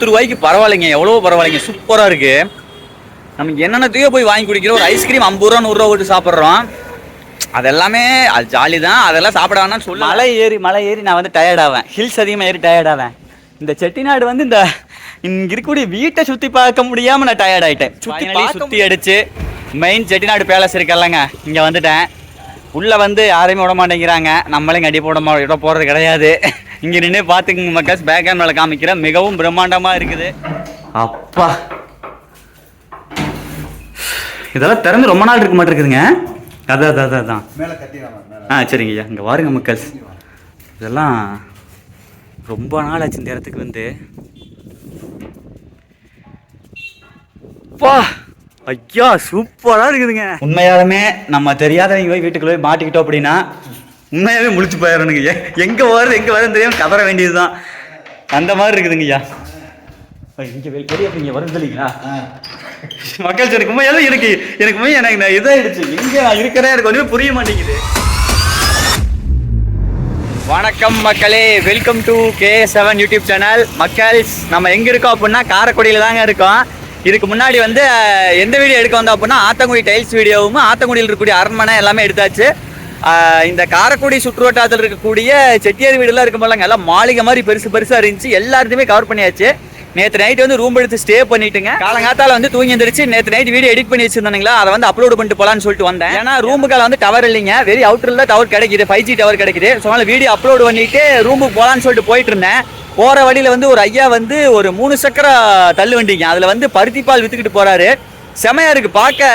ரூபாய்க்கு பரவாயில்லைங்க, எவ்வளோ பரவாயில்லைங்க, சூப்பராக இருக்கு. நமக்கு என்னென்னத்தையோ போய் வாங்கி குடிக்கிறோம். ஒரு ஐஸ்கிரீம் 50 ரூபா 100 ரூபா போட்டு சாப்பிட்றோம். அதெல்லாமே அது ஜாலி தான், அதெல்லாம் சாப்பிட வேணாம்னு சொல்லி மலை ஏறி நான் வந்து டயர்ட் ஆவேன். ஹில்ஸ் அதிகமாக ஏறி டயர்ட் ஆவேன். இந்த செட்டிநாடு வந்து இந்த இங்கே இருக்கக்கூடிய வீட்டை சுற்றி பார்க்க முடியாமல் நான் டயர்ட் ஆகிட்டேன். சுற்றி அடிச்சு மெயின் செட்டிநாடு பேலஸ் இருக்கல்லங்க, இங்கே வந்துட்டேன். உள்ளே வந்து யாரையுமே விட மாட்டேங்கிறாங்க, நம்மளையும் கட்டி விட போகிறது கிடையாது. இங்கே நின்று பார்த்துக்குங்க மக்கள், பேக் கேமராவில் காமிக்கிறேன். மிகவும் பிரம்மாண்டமாக இருக்குது. அப்பா, இதெல்லாம் திறந்து ரொம்ப நாள் இருக்க மாட்டேங்குதுங்க. அதான் சரிங்க ஐயா. இங்கே வாருங்க மக்கள், இதெல்லாம் ரொம்ப நாள் ஆச்சு இந்த இடத்துக்கு வந்து. அப்பா ஐயா, சூப்பராக இருக்குதுங்க. உண்மையாலுமே நம்ம தெரியாதவங்க போய் வீட்டுக்குள்ள போய் மாட்டிக்கிட்டோம் அப்படின்னா உண்மையாகவே முழிச்சு போயிடணுங்க. எங்கே வருதுன்னு தெரியாமல் கதற வேண்டியதுதான். அந்த மாதிரி இருக்குதுங்க ஐயா. இங்கே பெரிய இங்கே வரும் இல்லைங்களா மக்கள்? எனக்கு உண்மையாலும் எனக்கு இதாகிடுச்சு. எங்கே நான் இருக்கிறேன் எனக்கு ஒன்றுமே புரிய மாட்டேங்குது. வணக்கம் மக்களே, welcome to K7 YouTube channel. மக்கள்ஸ், நம்ம எங்கே இருக்கோம் அப்படின்னா காரைக்குடியில் தாங்க இருக்கோம். இதுக்கு முன்னாடி வந்து எந்த வீடியோ எடுக்க வந்தோம் அப்படின்னா ஆத்தங்குடி டைல்ஸ் வீடியோவும், ஆத்தங்குடியில் இருக்கக்கூடிய அரண்மனை எல்லாமே எடுத்தாச்சு. இந்த காரைக்குடி சுற்றுவட்டாரத்தில் இருக்கக்கூடிய செட்டியார் வீடுலாம் இருக்கும் போலங்க, எல்லாம் மாளிகை மாதிரி பெருசாக இருந்துச்சு. எல்லாத்தையுமே கவர் பண்ணியாச்சு. நேற்று நைட்டு வந்து ரூம் எடுத்து ஸ்டே பண்ணிட்டுங்க. காலங்காத்தால வந்து தூங்கி எழுந்திரிச்சு நேற்று நைட் வீடியோ எடிட் பண்ணி வச்சிருந்தாங்களா, அதை வந்து அப்லோட் பண்ணிட்டு போலான்னு சொல்லிட்டு வந்தேன். ஏன்னா ரூமுக்கால வந்து டவர் இல்லைங்க, வெரி அவுட்டர்ல தான் டவர் கிடைக்குது, 5G டவர் கிடைக்குது. ஸோ அதனால வீடியோ அப்லோட் பண்ணிட்டு ரூமுக்கு போலான்னு சொல்லிட்டு போயிட்டு இருந்தேன். போற வழியில வந்து ஒரு ஐயா வந்து ஒரு 3 சக்கர தள்ளு வண்டிங்க, அதுல வந்து பருத்தி பால் வித்துக்கிட்டு போறாரு. செமையா இருக்கு பார்க்க,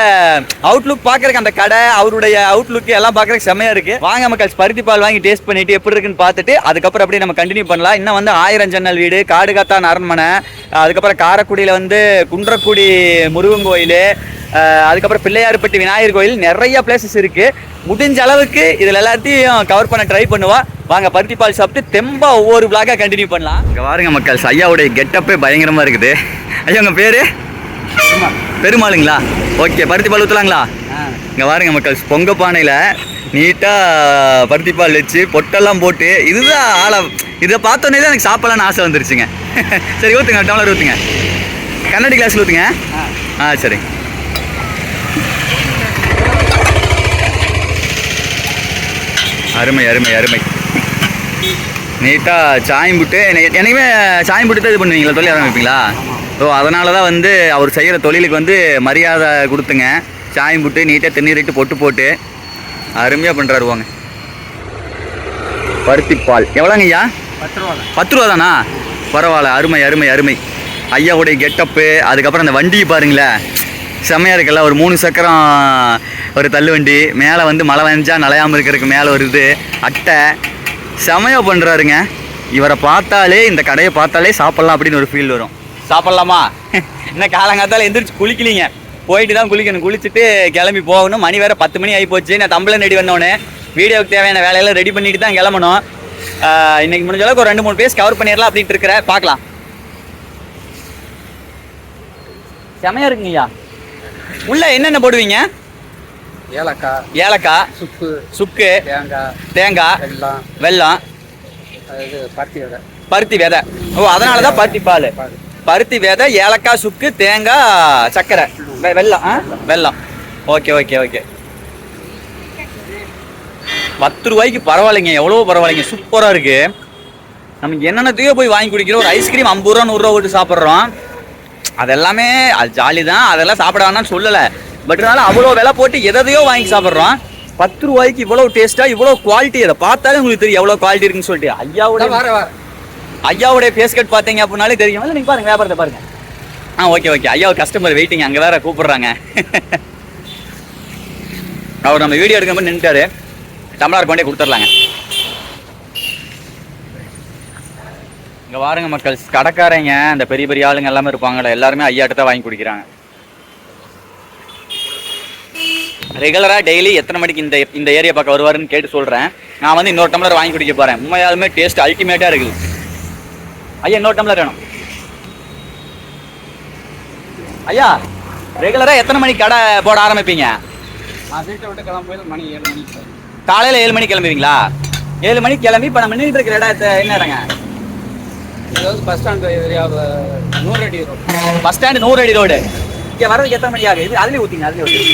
அவுட்லுக் பார்க்கறதுக்கு அந்த கடை, அவருடைய அவுட்லுக் எல்லாம் பார்க்கறதுக்கு செமையா இருக்கு. வாங்க மக்கள், பருத்தி பால் வாங்கி டேஸ்ட் பண்ணிட்டு எப்படி இருக்குன்னு பார்த்துட்டு அதுக்கப்புறம் அப்படியே நம்ம கண்டினியூ பண்ணலாம். இன்னும் வந்து 1000 ஜன்னல் வீடு, காடுகாத்தான் அரண்மனை, அதுக்கப்புறம் காரைக்குடியில் வந்து குன்றக்குடி முருகன் கோயில், அதுக்கப்புறம் பிள்ளையார்பட்டி விநாயகர் கோயில், நிறைய பிளேசஸ் இருக்கு. முடிஞ்ச அளவுக்கு இதில் எல்லாத்தையும் கவர் பண்ண ட்ரை பண்ணுவோம். வாங்க பருத்தி பால் சாப்பிட்டு தெம்பா ஒவ்வொரு விளாக கண்டினியூ பண்ணலாம். இங்கே பாருங்க மக்கள், ஐயாவுடைய கெட்டப்பே பயங்கரமாக இருக்குது. ஐயா உங்கள் பேர்? பெருமாளுங்களா? ஓகே, பருத்தி பால் ஊற்றலாங்களா? இங்கே பாருங்க மக்கள், பொங்க பானையில் நீட்டாக பருத்தி பால் வச்சு பொட்டெல்லாம் போட்டு, இதுதான் ஆழம். இதை பார்த்தோன்னே தான் எனக்கு சாப்பிடலான்னு ஆசை வந்துருச்சுங்க. சரி ஊற்றுங்க, டம்ளர் ஊற்றுங்க, கண்ணாடி கிளாஸில் ஊற்றுங்க. சரி. அருமை அருமை அருமை. நீட்டாக சாயம் போட்டு, எனக்குமே சாயம் போட்டு தான் இது பண்ணுவீங்களா, தொழில் ஆரம்பிப்பீங்களா? ஸோ அதனால தான் வந்து அவர் செய்கிற தொழிலுக்கு வந்து மரியாதை கொடுத்துங்க. சாயம் போட்டு நீட்டாக தண்ணீர் இட்டு பொட்டு போட்டு அருமையாக பண்ணுறாரு. வாங்க, பருத்தி பால் எவ்வளோங்க ஐயா? 10 ரூபா தானா? பரவாயில்ல, அருமை அருமை அருமை. ஐயாவுடைய கெட்டப்பு, அதுக்கப்புறம் அந்த வண்டியை பாருங்களேன், செம்மையாக இருக்குல்ல. ஒரு 3 சக்கரம் ஒரு தள்ளு வண்டி, மேலே வந்து மழை வெஞ்சா நலையாமல் இருக்கிறதுக்கு மேலே ஒரு இது அட்டை, செம்மையாக பண்ணுறாருங்க. இவரை பார்த்தாலே, இந்த கடையை பார்த்தாலே சாப்பிட்லாம் அப்படின்னு ஒரு ஃபீல் வரும். சாப்பிட்லாமா? இன்னும் காலங்காத்தால எந்திரிச்சு குளிக்கலிங்க, போயிட்டு தான் குளிக்கணும். குளிச்சுட்டு கிளம்பி போகணும். மணி வேறு 10 மணி ஆகி போச்சு. நான் தம்பளம் ரெடி பண்ணோன்னே வீடியோவுக்கு தேவையான வேலையெல்லாம் ரெடி பண்ணிட்டு தான் கிளம்பணும். இன்னைக்கு முடிஞ்ச அளவுக்கு ஒரு 2-3 பேஸ் கவர் பண்ணிடலாம் அப்படின்ட்டு இருக்கிறேன். பார்க்கலாம். செமையா இருக்குங்கய்யா. உள்ள என்னென்ன போடுவீங்க? ஏலக்காய், சுக்கு, தேங்காய், வெல்லம், பருத்தி விதை. ஓ, அதனால தான் பருத்தி பால். பருத்தி விதை, ஏலக்காய், சுக்கு, தேங்காய், சர்க்கரை, வெல்லம். Okay okay okay. 10 ரூபாய்க்கு பரவாயில்லைங்க, எவ்வளோ பரவாயில்லைங்க, சூப்பராக இருக்கு. நமக்கு என்னென்னத்தையோ போய் வாங்கி குடிக்கிறோம். ஒரு ஐஸ்கிரீம் 50 ரூபா 100 ரூபா போட்டு சாப்பிட்றோம். அதெல்லாமே அது ஜாலி தான், அதெல்லாம் சாப்பிட வேணாம்னு சொல்லலை. பட் இருந்தாலும் அவ்வளோ விலை போட்டு எதையோ வாங்கி சாப்பிட்றோம். 10 ரூபாய்க்கு இவ்வளோ டேஸ்ட்டாக, இவ்வளோ குவாலிட்டி. அதை பார்த்தாலே உங்களுக்கு தெரியும் எவ்வளோ குவாலிட்டி இருக்குன்னு சொல்லிட்டு. ஐயாவுடைய ஃபேஸ் கட் பார்த்தீங்க அப்படின்னாலே தெரியும். இல்லை நீங்கள் பாருங்கள், வியாபாரத்தை பாருங்கள். Okay okay. ஐயாவை கஸ்டமர் வெயிட்டிங், அங்கே வேற கூப்பிட்றாங்க. அவர் நம்ம வீடியோ எடுக்க மாதிரி நின்றுட்டாரு. டம்ளர் கொண்டே கொடுத்துர்லாங்க. இங்கே பாருங்க மக்கள், கடைக்காரங்க அந்த பெரிய பெரிய ஆளுங்க எல்லாமே இருப்பாங்களே, எல்லாருமே ஐயாட்ட தான் வாங்கி குடிக்கிறாங்க. ரெகுலராக டெய்லி எத்தனை மணிக்கு இந்த ஏரியா பக்கம் வருவாருன்னு கேட்டு சொல்கிறேன். நான் வந்து இன்னொரு டம்ளர் வாங்கி குடிக்க போகிறேன். உண்மையாலுமே டேஸ்ட் அல்டிமேட்டாக இருக்குது. ஐயா இன்னொரு டம்ளர் வேணும். ஐயா ரெகுலராக எத்தனை மணிக்கு கடை போட ஆரம்பிப்பீங்க? காலையில் 7 மணிக்கு கிளம்புவீங்களா? 7 மணிக்கு கிளம்பி இப்போ நம்ம நின்றுட்டு இருக்கிற இடம் என்ன இடங்க? பஸ் ஸ்டாண்ட் ஏரியா 100 அடி ரோடு. பஸ் ஸ்டாண்டு 100 அடி ரோடு. இங்கே வரதுக்கு எத்தனை மணி ஆகுது? அதுலேயே ஊற்றிங்க, அதுலேயே ஊற்றுங்க,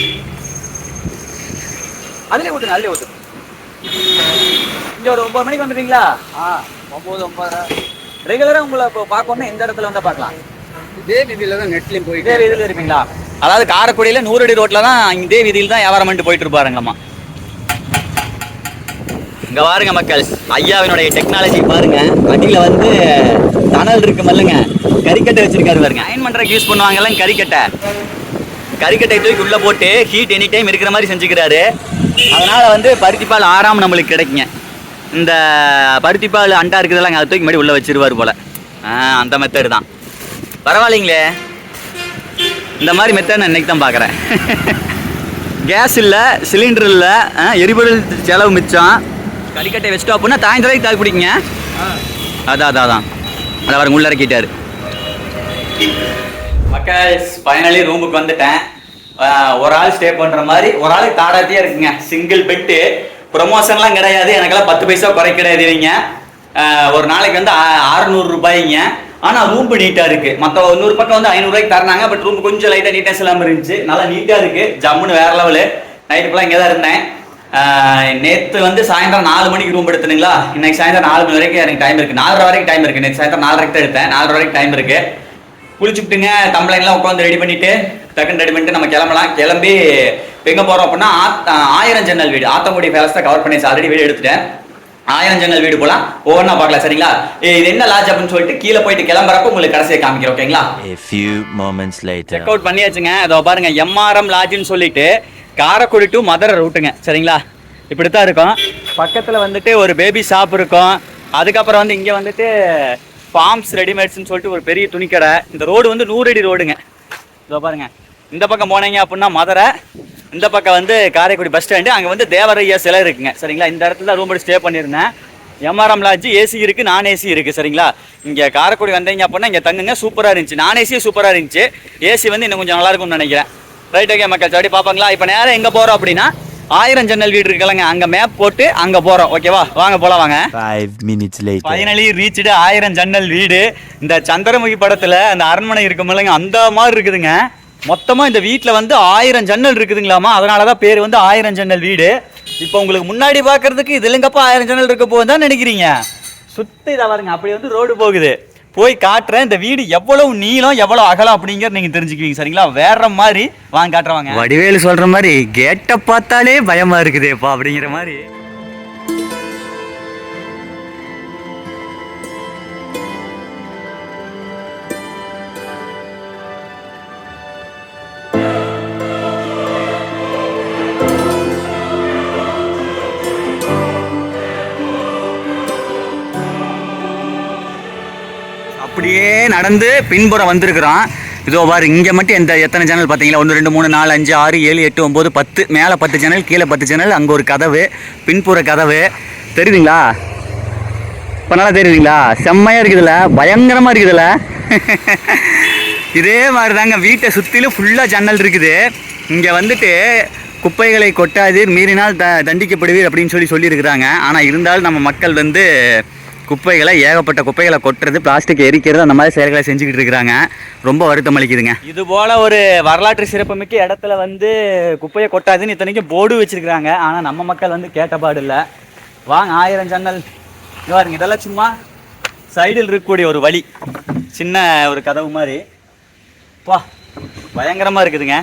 அதுலேயே ஊற்றுங்க, அதுலேயே ஊற்றுங்க. இங்கே ஒரு 9 மணிக்கு வந்துட்டீங்களா? 9, 9:30. ரெகுலராக உங்களை இப்போ பார்க்கணும்னா எந்த இடத்துல வந்து பார்க்கலாம்? இதே வீதியில தான் நெட்லையும் போயிட்டு. இதே வீதியில் இருப்பீங்களா? அதாவது காரைக்குடியில் 100 அடி ரோட்டில் தான் இதே வீதியில் தான் வியாபாரம் பண்ணிட்டு போயிட்டு இருப்பாருங்கம்மா. இங்கே பாருங்க மக்கள், ஐயாவினுடைய டெக்னாலஜி பாருங்க. அடியில் வந்து டனல் இருக்கு மல்லுங்க, கறிக்கட்டை வச்சிருக்காரு பாருங்க. அயன் பண்ணுறதுக்கு யூஸ் பண்ணுவாங்கல்ல கறிக்கட்டை, கறிக்கட்டை தூக்கி உள்ளே போட்டு ஹீட் எனி டைம் இருக்கிற மாதிரி செஞ்சுக்கிறாரு. அதனால் வந்து பருத்திப்பால் ஆறாமல் நம்மளுக்கு கிடைக்குங்க. இந்த பருத்திப்பால் அண்டா இருக்குதுல்ல, அதை தூக்கி மாதிரி உள்ளே வச்சிருவார் போல். அந்த மெத்தடு தான். பரவாயில்லைங்களே, இந்த மாதிரி மெத்தட் நான் இன்றைக்கி தான் பார்க்குறேன். கேஸ் இல்லை, சிலிண்டர் இல்லை, எரிபொருள் செலவு மிச்சம். கறிக்கட்டை வச்சுட்டோம் அப்படின்னா தாய்ந்தரைக்கு தாக்கு பிடிக்குங்க. அதான் அதை அவர் உள்ள இறக்கிட்டார். மக்கள் ஃபைனலி ரூமுக்கு வந்துட்டேன். ஒரு ஆள் ஸ்டே பண்ணுற மாதிரி, ஒரு ஆளுக்கு தாடாத்தியாக இருக்குங்க. சிங்கிள் பெட்டு, ப்ரொமோஷன்லாம் கிடையாது, எனக்கெல்லாம் 10 பைசா குறை கிடையாது. இல்லைங்க, ஒரு நாளைக்கு வந்து 600 ரூபாய்ங்க. ஆனால் ரூம் நீட்டாக இருக்குது. மற்ற 100 பக்கம் வந்து 500 ரூபாய்க்கு தரணாங்க. பட் ரூம் கொஞ்சம் லைட்டாக நீட்னஸ் இல்லாமல் இருந்துச்சு. நல்லா நீட்டாக இருக்குது, ஜம்முன்னு வேறு லெவலு. நைட்டு ஃபுல்லாக இங்கே தான் இருந்தேன். நேற்று வந்து சாயந்தரம் 4 மணிக்கு ரூம் எடுத்துனுங்களா. இன்னைக்கு சாயந்தரம் 4 மணி வரைக்கும் எனக்கு டைம் இருக்குது. 4:30 வரைக்கும் டைம் இருக்குது. நேற்று சாயந்தரம் 4:30 தான் எடுத்தேன். 4:30 வரைக்கும் டைம் இருக்குது. குளிச்சுட்டுங்க, தம்பளைங்கெல்லாம் உட்காந்து ரெடி பண்ணிவிட்டு டக்குன்னு ரெடி பண்ணிட்டு நம்ம கிளம்பலாம். கிளம்பி எங்கே போகிறோம் அப்படின்னா 1000 ஜன்னல் வீடு, ஆத்தங்குடி பேலஸை கவர் பண்ணி ஆல்ரெடி வீடு எடுத்துட்டேன். 1000 ஜன்னல் வீடு போலாம், ஒவ்வொன்றா பார்க்கலாம். சரிங்களா? இது என்ன லாட்ஜ் அப்படின்னு சொல்லிட்டு கீழே போயிட்டு கிளம்புறப்ப உங்களுக்கு கடைசியை காமிக்கிறோம். ஓகேங்களா? A few moments later. Check out பண்ணியாச்சுங்க. அதோ பாருங்க, எம்ஆர்எம் லாட்ஜ்னு சொல்லிட்டு காரைக்குடி டு மதுரை ரூட்டுங்க. சரிங்களா? இப்படித்தான் இருக்கும். பக்கத்தில் வந்துட்டு ஒரு பேபி ஷாப் இருக்கும். அதுக்கப்புறம் வந்து இங்கே வந்துட்டு ஃபார்ம்ஸ் ரெடிமேட்ஸ்ன்னு சொல்லிட்டு ஒரு பெரிய துணிக்கடை. இந்த ரோடு வந்து 100 அடி ரோடுங்க. இதோ பாருங்க, இந்த பக்கம் போனீங்க அப்படின்னா மதுரை, இந்த பக்கம் வந்து காரைக்குடி பஸ் ஸ்டாண்டு. அங்கே வந்து தேவரையா சிலை இருக்குங்க. சரிங்களா? இந்த இடத்துல ரூம் எடுத்து ஸ்டே பண்ணியிருந்தேன். எம்ஆர்எம் லாட்ஜ் ஏசி இருக்குது, நான் ஏசி இருக்குது. சரிங்களா? இங்கே காரைக்குடி வந்தீங்க அப்படின்னா இங்கே தங்குங்க. சூப்பராக இருந்துச்சு. நான் ஏசியே சூப்பராக இருந்துச்சு. ஏசி வந்து இன்னும் கொஞ்சம் நல்லா இருக்கும்னு நினைக்கிறேன். ரைட், ஓகே மக்கள், அப்படி பார்ப்பாங்களா? இப்போ நேரம் எங்கே போகிறோம் அப்படின்னா 1000 ஜன்னல் வீடு இருக்குல்லங்க, அங்கே மேப் போட்டு அங்கே போகிறோம். ஓகேவா? வாங்க போகலாம் வாங்க. 5 minutes later. ஃபைனலி ரீச்டு 1000 ஜன்னல் வீடு. இந்த சந்திரமுகி படத்தில் அந்த அரண்மனை இருக்குமில்லங்க, அந்த மாதிரி இருக்குதுங்க. மொத்தமாக இந்த வீட்டில் வந்து 1000 ஜன்னல் இருக்குதுங்களாமா. அதனால தான் பேர் வந்து 1000 ஜன்னல் வீடு. இப்போ உங்களுக்கு முன்னாடி பார்க்கறதுக்கு இது இல்லைங்கப்பா 1000 ஜன்னல் இருக்க போகுது தான் நினைக்கிறீங்க. சுற்றி இதை பாருங்க, அப்படி வந்து ரோடு போகுது. போய் காட்டுறேன். இந்த வீடு எவ்வளவு நீளம் எவ்வளவு அகலம் அப்படிங்கிறது நீங்க தெரிஞ்சுக்குவீங்க. சரிங்களா? வேற மாதிரி வாங்க காட்டுறவாங்க. வடிவேலு சொல்ற மாதிரி கேட்டை பார்த்தாலே பயமா இருக்குதேப்பா அப்படிங்கிற மாதிரி. அப்படியே நடந்து பின்புறம் வந்திருக்கிறோம். இதோ பாரு, இங்கே மட்டும் எத்தனை ஜன்னல் பார்த்தீங்களா? 1 2 3 4 5 6 7 8 9 10. மேலே 10 ஜன்னல், கீழே 10 ஜன்னல். அங்கே ஒரு கதவு, பின்புற கதவு. தெரியுதுங்களா? இப்போ நல்லா தெரியுதுங்களா? செம்மையாக இருக்குதுல்ல, பயங்கரமாக இருக்குதுல்ல. இதே மாதிரி தாங்க வீட்டை சுற்றிலும் ஃபுல்லாக ஜன்னல் இருக்குது. இங்கே வந்துட்டு குப்பைகளை கொட்டாதீர், மீறினால் தண்டிக்கப்படுவீர் அப்படின்னு சொல்லியிருக்கிறாங்க. ஆனால் இருந்தாலும் நம்ம மக்கள் வந்து குப்பைகளை, ஏகப்பட்ட குப்பைகளை கொட்டுறது, பிளாஸ்டிக் எரிக்கிறது, அந்த மாதிரி செயல்களை செஞ்சுக்கிட்டு இருக்கிறாங்க. ரொம்ப வருத்தம் அளிக்குதுங்க. இது போல் ஒரு வரலாற்று சிறப்புமிக்க இடத்துல வந்து குப்பையை கொட்டாதுன்னு இத்தனைக்கும் போர்டு வச்சுருக்கிறாங்க. ஆனால் நம்ம மக்கள் வந்து கேட்டபாடு இல்லை. வாங்க, 1000 ஜன்னல் பாருங்க. இதெல்லாம் சும்மா சைடில் இருக்கக்கூடிய ஒரு வழி, சின்ன ஒரு கதவு மாதிரி. பா, பயங்கரமாக இருக்குதுங்க.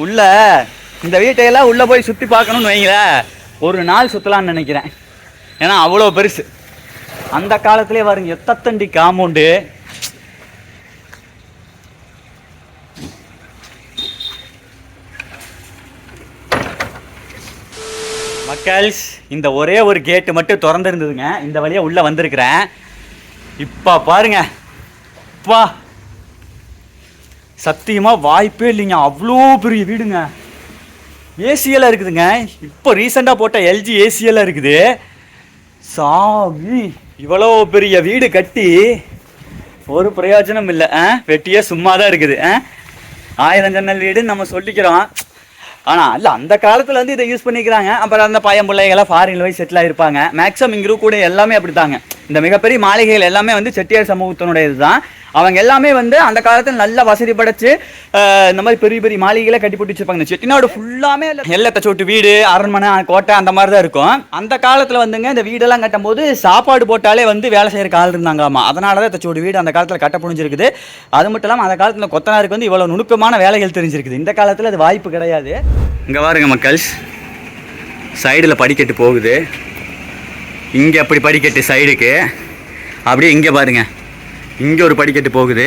உள்ள இந்த வீட்டையெல்லாம் உள்ளே போய் சுற்றி பார்க்கணுன்னு வைங்களேன், ஒரு நாள் சுற்றலான்னு நினைக்கிறேன். ஏன்னா அவ்வளோ பெருசு. அந்த காலத்திலே பாருங்க, எத்தத்தண்டி காம்பவுண்டு. மக்கள்ஸ், இந்த ஒரே ஒரு கேட்டு மட்டும் திறந்துருந்ததுங்க. இந்த வழியாக உள்ளே வந்திருக்கிறேன். இப்போ பாருங்க, அப்பா சத்தியமாக வாய்ப்பே இல்லைங்க. அவ்வளோ பெரிய வீடுங்க. ஏசியெல்லாம் இருக்குதுங்க. இப்போ ரீசெண்டாக போட்ட எல்ஜி ஏசியெல்லாம் இருக்குது. சாமி, இவ்வளோ பெரிய வீடு கட்டி ஒரு பிரயோஜனம் இல்லை. வெட்டியே சும்மா தான் இருக்குது. 1000 ஜன்னல் வீடுன்னு நம்ம சொல்லிக்கிறோம். ஆனால் இல்லை, அந்த காலத்தில் வந்து இதை யூஸ் பண்ணிக்கிறாங்க. அப்புறம் அந்த பையன் பிள்ளைங்களாம் ஃபாரின்ல போய் செட்டில் ஆகிருப்பாங்க. மேக்ஸிமம் இங்கே கூட எல்லாமே அப்படி தாங்க. இந்த மிகப்பெரிய மாளிகைகள் எல்லாமே வந்து செட்டியார் சமூகத்தினுடையது தான். அவங்க எல்லாமே வந்து அந்த காலத்தில் நல்ல வசதி படைச்சு இந்த மாதிரி பெரிய பெரிய மாளிகைகளை கட்டி போட்டு வச்சிருப்பாங்க. இந்த செட்டிநாடு ஃபுல்லாமே எல்லை தச்சோட்டு வீடு, அரண்மனை, கோட்டை அந்த மாதிரி தான் இருக்கும். அந்த காலத்தில் வந்துங்க இந்த வீடெல்லாம் கட்டும் போது சாப்பாடு போட்டாலே வந்து வேலை செய்யற ஆள் இருந்தாங்களாமா. அதனால தான் தச்சோட்டு வீடு அந்த காலத்தில் கட்ட புரிஞ்சிருக்குது. அது மட்டும் இல்லாமல் அந்த காலத்தில் கொத்தனாருக்கு வந்து இவ்வளோ நுணுக்கமான வேலைகள் தெரிஞ்சிருக்குது. இந்த காலத்தில் அது வாய்ப்பு கிடையாது. இங்கே பாருங்க மக்கள், சைடில் படிக்கட்டு போகுது. இங்கே அப்படி படிக்கட்டு சைடுக்கு, அப்படியே இங்கே பாருங்க, இங்கே ஒரு படிக்கட்டு போகுது.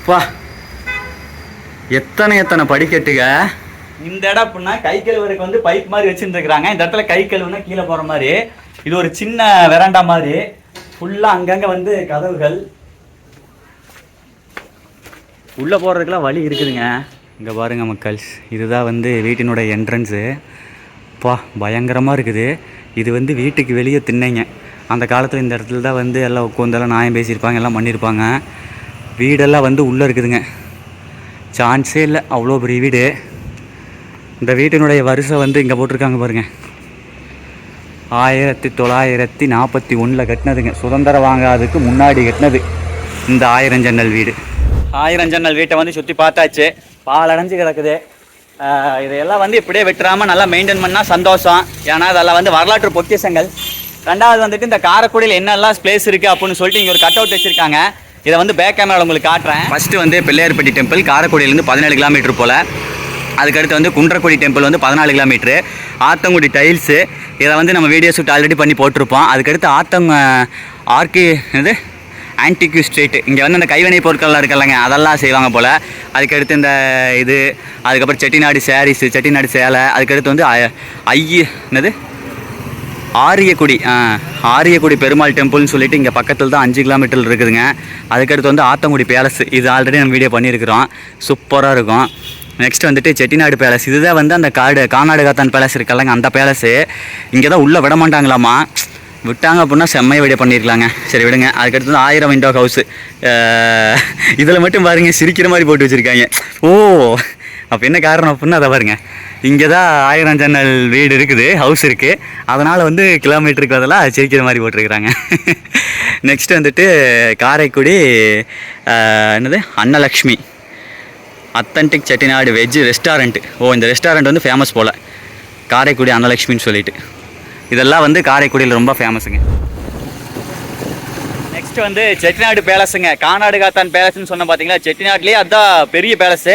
பா, எத்தனை படிக்கட்டுங்க. இந்த இடம் அப்படின்னா கை கழுவுறதுக்கு வந்து பைப் மாதிரி வச்சுருந்துருக்குறாங்க. இந்த இடத்துல கை கழுவுனா கீழே போகிற மாதிரி. இது ஒரு சின்ன வெராண்டா மாதிரி. ஃபுல்லாக அங்கங்கே வந்து கதவுகள். உள்ளே போகிறதுக்கெலாம் வழி இருக்குதுங்க. இங்கே பாருங்கள் மக்கள்ஸ், இதுதான் வந்து வீட்டினுடைய என்ட்ரன்ஸு. பா, பயங்கரமாக இருக்குது. இது வந்து வீட்டுக்கு வெளியே திண்ணைங்க. அந்த காலத்தில் இந்த இடத்துல தான் வந்து எல்லாம் உட்காந்தெல்லாம் நியாயம் பேசியிருப்பாங்க, எல்லாம் பண்ணியிருப்பாங்க. வீடெல்லாம் வந்து உள்ளே இருக்குதுங்க. சான்ஸே இல்லை, அவ்வளோ பெரிய வீடு. இந்த வீட்டினுடைய வருஷம் வந்து இங்கே போட்டிருக்காங்க பாருங்கள், 1941 கட்டினதுங்க. சுதந்திரம் வாங்காததுக்கு முன்னாடி கட்டினது இந்த 1000 ஜன்னல் வீடு. 1000 ஜன்னல் வீட்டை வந்து சுற்றி பார்த்தாச்சு. பாலடைஞ்சு கிடக்குது. இதையெல்லாம் வந்து இப்படியே விட்டுறாமல் நல்லா மெயின்டைன் பண்ணால் சந்தோஷம். ஏன்னா அதெல்லாம் வந்து வரலாற்று பொக்கிஷங்கள். ரெண்டாவது வந்துட்டு இந்த காரைக்குடியில் என்னெல்லாம் பிளேஸ் இருக்குது அப்படின்னு சொல்லிட்டு இங்கே ஒரு கட் அவுட் வச்சுருக்காங்க. இதை வந்து பேக் கேமராவில் உங்களுக்கு காட்டுறேன். ஃபஸ்ட்டு வந்து பிள்ளையார்பட்டி டெம்பிள் காரைக்குடியிலேருந்து 17 கிலோமீட்டர் போல். அதுக்கடுத்து வந்து குன்றக்குடி டெம்பிள் வந்து 14 கிலோமீட்ரு. ஆத்தங்குடி டைல்ஸு, இதை வந்து நம்ம வீடியோ ஷூட் ஆல்ரெடி பண்ணி போட்டிருப்போம். அதுக்கடுத்து இது ஆன்டிக்யூ ஸ்ட்ரீட், இங்கே வந்து அந்த கைவினை பொருட்கள்லாம் இருக்கல்லங்க, அதெல்லாம் செய்வாங்க போல். அதுக்கடுத்து இந்த இது, அதுக்கப்புறம் செட்டிநாடு சாரீஸு, செட்டிநாடு சேலை. அதுக்கடுத்து வந்து ஆரியக்குடி பெருமாள் டெம்பிள்னு சொல்லிட்டு இங்கே பக்கத்தில் தான் 5 கிலோமீட்டர் இருக்குதுங்க. அதுக்கடுத்து வந்து ஆத்தங்குடி பேலஸ், இது ஆல்ரெடி நம்ம வீடியோ பண்ணியிருக்கிறோம், சூப்பராக இருக்கும். நெக்ஸ்ட் வந்துட்டு செட்டிநாடு பேலஸ், இதுதான் வந்து அந்த கானாடு காத்தான் பேலஸ் இருக்கல்லங்க, அந்த பேலஸு. இங்கே தான் உள்ளே விட மாட்டாங்களாமா. விட்டாங்க அப்படின்னா செம்மையை வீடியோ பண்ணியிருக்கலாங்க. சரி விடுங்க. அதுக்கடுத்து 1000 விண்டோ ஹவுஸு. இதில் மட்டும் பாருங்கள், சிரிக்கிற மாதிரி போட்டு வச்சுருக்காங்க. ஓ, அப்போ என்ன காரணம் அப்படின்னா அதை பாருங்க, இங்கே தான் 1000 ஜன்னல் வீடு இருக்குது, ஹவுஸ் இருக்குது. அதனால் வந்து கிலோமீட்டருக்கு அதெல்லாம் சிரிக்கிற மாதிரி போட்டிருக்கிறாங்க. நெக்ஸ்ட் வந்துட்டு Karaikudi Annalakshmi authentic Chettinad veg restaurant. இந்த ரெஸ்டாரண்ட் வந்து ஃபேமஸ் போல், காரைக்குடி அன்னலக்ஷ்மின்னு சொல்லிட்டு. இதெல்லாம் வந்து காரைக்குடியில் ரொம்ப ஃபேமஸுங்க. நெக்ஸ்ட் வந்து செட்டிநாடு பேலஸுங்க. கானாடு காத்தான் பேலஸ்ன்னு சொன்ன பார்த்தீங்களா, செட்டிநாடுலேயே அதுதான் பெரிய பேலஸு.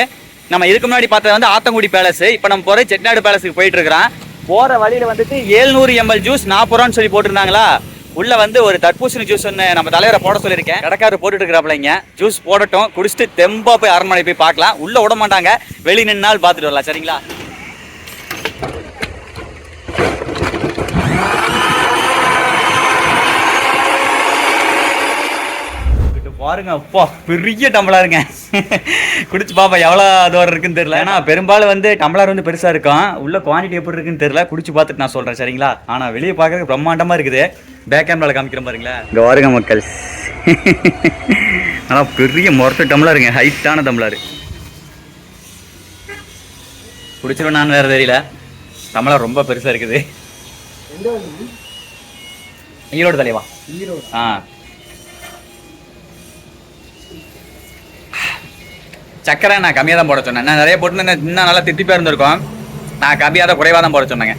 நம்ம இதுக்கு முன்னாடி பார்த்தது வந்து ஆத்தங்குடி பேலஸு. இப்போ நம்ம போகிற செட்டிநாடு பேலஸுக்கு போயிட்டு இருக்கிறோம். போகிற வழியில் வந்துட்டு 700 ml ஜூஸ் 40 ரூபான்னு சொல்லி போட்டிருந்தாங்களா. உள்ளே வந்து ஒரு தர்பூசணி ஜூஸ் ஒன்று நம்ம தலைவரை போட சொல்லியிருக்கேன். கடைக்காரர் போட்டுட்டு இருக்கிறாப்பிள்ளைங்க. ஜூஸ் போடட்டும், குடிச்சிட்டு தெம்பா போய் அரண்மனை போய் பார்க்கலாம். உள்ளே விட மாட்டாங்க, வெளி நின்னால் பார்த்துட்டு வரலாம். சரிங்களா? பாருங்க, அப்பா பெரிய டம்ளருங்க. குடிச்சு பாப்பா எவ்வளோ தூரம் இருக்குன்னு தெரியல. ஏன்னா பெரும்பாலும் வந்து டம்ளர் வந்து பெருசாக இருக்கும். உள்ள குவான்டிட்டி எப்படி இருக்குன்னு தெரியல. குடிச்சு பார்த்துட்டு நான் சொல்கிறேன். சரிங்களா? ஆனால் வெளியே பார்க்குறதுக்கு பிரம்மாண்டமாக இருக்குது. பேக் கேமராவில் காமிக்கிறேன் பாருங்களா. இங்கே பாருங்க மக்கள், ஆனால் பெரிய மொரட்டு டம்ளருங்க, ஹைட்டான டம்ளர். குடிச்சிடும் நான் வேறு தெரியல. டம்ளர் ரொம்ப பெருசாக இருக்குது. ஈரோடு தலைவா. சக்கரை நான் கம்மியாக தான் போட சொன்னேன். நான் நிறைய போட்டு இன்னும் நல்லா திட்டிப்பாக இருந்திருக்கோம். நான் கம்மியாக தான் குறைவாக தான் போட சொன்னேங்க.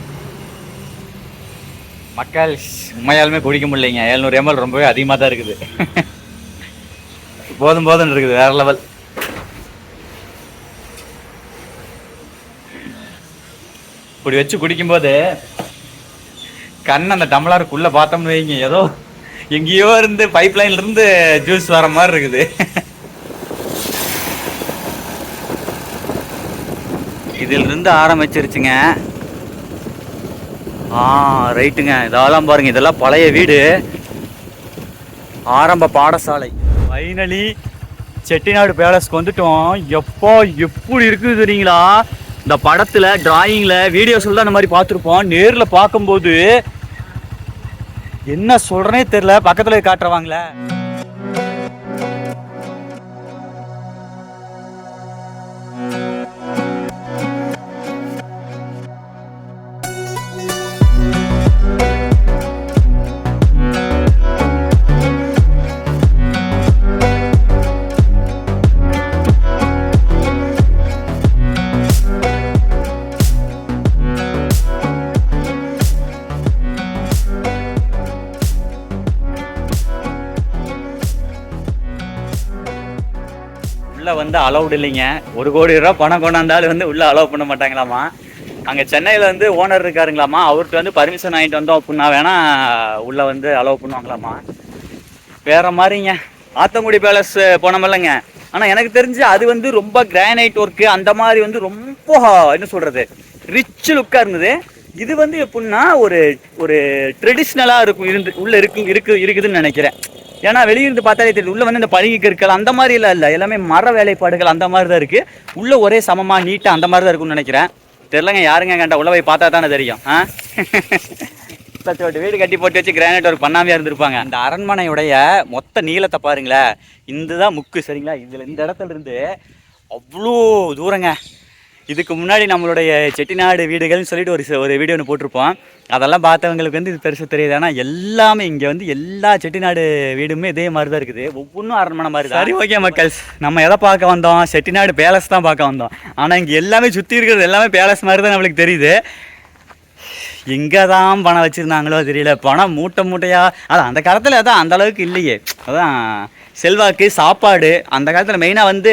மக்கள் உண்மையாலுமே குடிக்க முடியலைங்க. 700 ml ரொம்பவே அதிகமாக தான் இருக்குது. போதும்னு இருக்குது, வேற லெவல். இப்படி வச்சு குடிக்கும்போது கண் அந்த டம்ளருக்குள்ளே பார்த்தோம்னு வைங்க, ஏதோ எங்கேயோ இருந்து பைப் லைன்ல இருந்து ஜூஸ் வர மாதிரி இருக்குது. இதிலிருந்து ஆரம்பிச்சிருச்சுங்க. ரைட்டுங்க. இதெல்லாம் பாருங்க, இதெல்லாம் பழைய வீடு, ஆரம்ப பாடசாலை. ஃபைனலி செட்டிநாடு பேலஸ்க்கு வந்துட்டோம். எப்போ எப்படி இருக்குது தெரியுங்களா? இந்த படத்தில், டிராயிங்கில், வீடியோஸில் தான் இந்த மாதிரி பார்த்துருப்போம். நேரில் பார்க்கும்போது என்ன சொல்கிறேனே தெரியல. பக்கத்தில் காட்டுறவாங்களே. வந்து அலௌட் இல்லைங்க. 1 கோடி ரூபா பணம் கொண்டாந்தாலும் வந்து உள்ளே அலோவ் பண்ண மாட்டாங்களாமா. அங்கே சென்னையில் வந்து ஓனர் இருக்காருங்களாமா, அவர்கிட்ட வந்து பர்மிஷன் வாங்கிட்டு வந்தோம் அப்படின்னா வேணால் உள்ளே வந்து அலோவ் பண்ணுவாங்களாமா. வேறு மாதிரிங்க ஆத்தங்குடி பேலஸ் போனோமில்லங்க. ஆனால் எனக்கு தெரிஞ்சு அது வந்து ரொம்ப கிரானைட் ஒர்க்கு அந்த மாதிரி வந்து ரொம்ப என்ன சொல்கிறது ரிச் லுக்காக இருந்தது. இது வந்து எப்படின்னா ஒரு ஒரு ட்ரெடிஷ்னலாக இருக்கும் உள்ளே இருக்குதுன்னு நினைக்கிறேன். ஏன்னா வெளியிருந்து பார்த்தாலே தெரியுது உள்ளே வந்து இந்த பளிங்கு கற்கள் அந்த மாதிரிலாம் இல்லை, எல்லாமே மர வேலைப்பாடுகள் அந்த மாதிரி தான் இருக்குது. உள்ளே ஒரே சமமாக நீட்டாக அந்த மாதிரி தான் இருக்கும்னு நினைக்கிறேன். தெரிலங்க, யாருங்க கண்டா உள்ள போய் பார்த்தா தானே தெரியும். வீடு கட்டி போட்டு வச்சு கிரானைட் ஒர்க் பண்ணாமையாக இருந்திருப்பாங்க. அந்த அரண்மனையுடைய மொத்த நீளத்தை பாருங்களேன், இதுதான் முக்கு சரிங்களா. இதில் இந்த இடத்துல இருந்து அவ்வளோ தூரங்க. இதுக்கு முன்னாடி நம்மளுடைய செட்டிநாடு வீடுகள்னு சொல்லிட்டு ஒரு வீடியோ ஒன்று போட்டிருப்போம். அதெல்லாம் பார்த்தவங்களுக்கு வந்து இது பெருசு தெரியுது. ஆனால் எல்லாமே இங்கே வந்து எல்லா செட்டிநாடு வீடுமே இதே மாதிரி தான் இருக்குது, ஒவ்வொன்றும் அரண்மனை மாதிரி தான். சரி, ஓகே மக்கள்ஸ், நம்ம எதை பார்க்க வந்தோம்? செட்டிநாடு பேலஸ் தான் பார்க்க வந்தோம். ஆனால் இங்கே எல்லாமே சுற்றி இருக்கிறது எல்லாமே பேலஸ் மாதிரி தான் நம்மளுக்கு தெரியுது. எங்கே தான் பணம் வச்சுருந்தாங்களோ தெரியல, பணம் மூட்டை மூட்டையாக. அதான் அந்த காலத்தில் அதான் அந்த அளவுக்கு இல்லையே. அதான் செல்வாக்கு சாப்பாடு அந்த காலத்தில் மெயினாக வந்து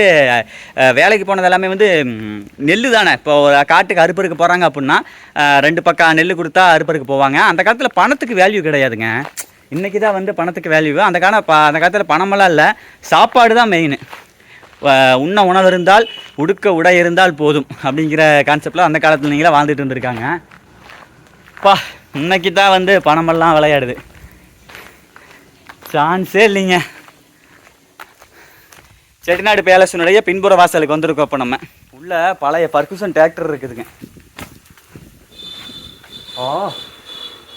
வேலைக்கு போனது எல்லாமே வந்து நெல் தானே. இப்போ காட்டுக்கு அறுப்பருக்கு போகிறாங்க அப்படின்னா 2 பக்கம் நெல் கொடுத்தா அறுப்பருக்கு போவாங்க. அந்த காலத்தில் பணத்துக்கு வேல்யூ கிடையாதுங்க. இன்றைக்கி தான் வந்து பணத்துக்கு வேல்யூ. அந்த காலத்தில் பணமெல்லாம் இல்லை, சாப்பாடு தான் மெயின். உண்ண உணவு இருந்தால் உடுக்க உடை இருந்தால் போதும் அப்படிங்கிற கான்செப்டில் அந்த காலத்தில் நீங்களே வாழ்ந்துட்டு இருந்திருக்காங்க. இன்னைக்கு தான் வந்து பணமெல்லாம் விளையாடுது, சான்ஸே இல்லைங்க. செட்டிநாடு பேலஸினுடைய பின்புற வாசலுக்கு வந்திருக்கோம். இப்போ நம்ம உள்ள பழைய பர்குஷன் டிராக்டர் இருக்குதுங்க.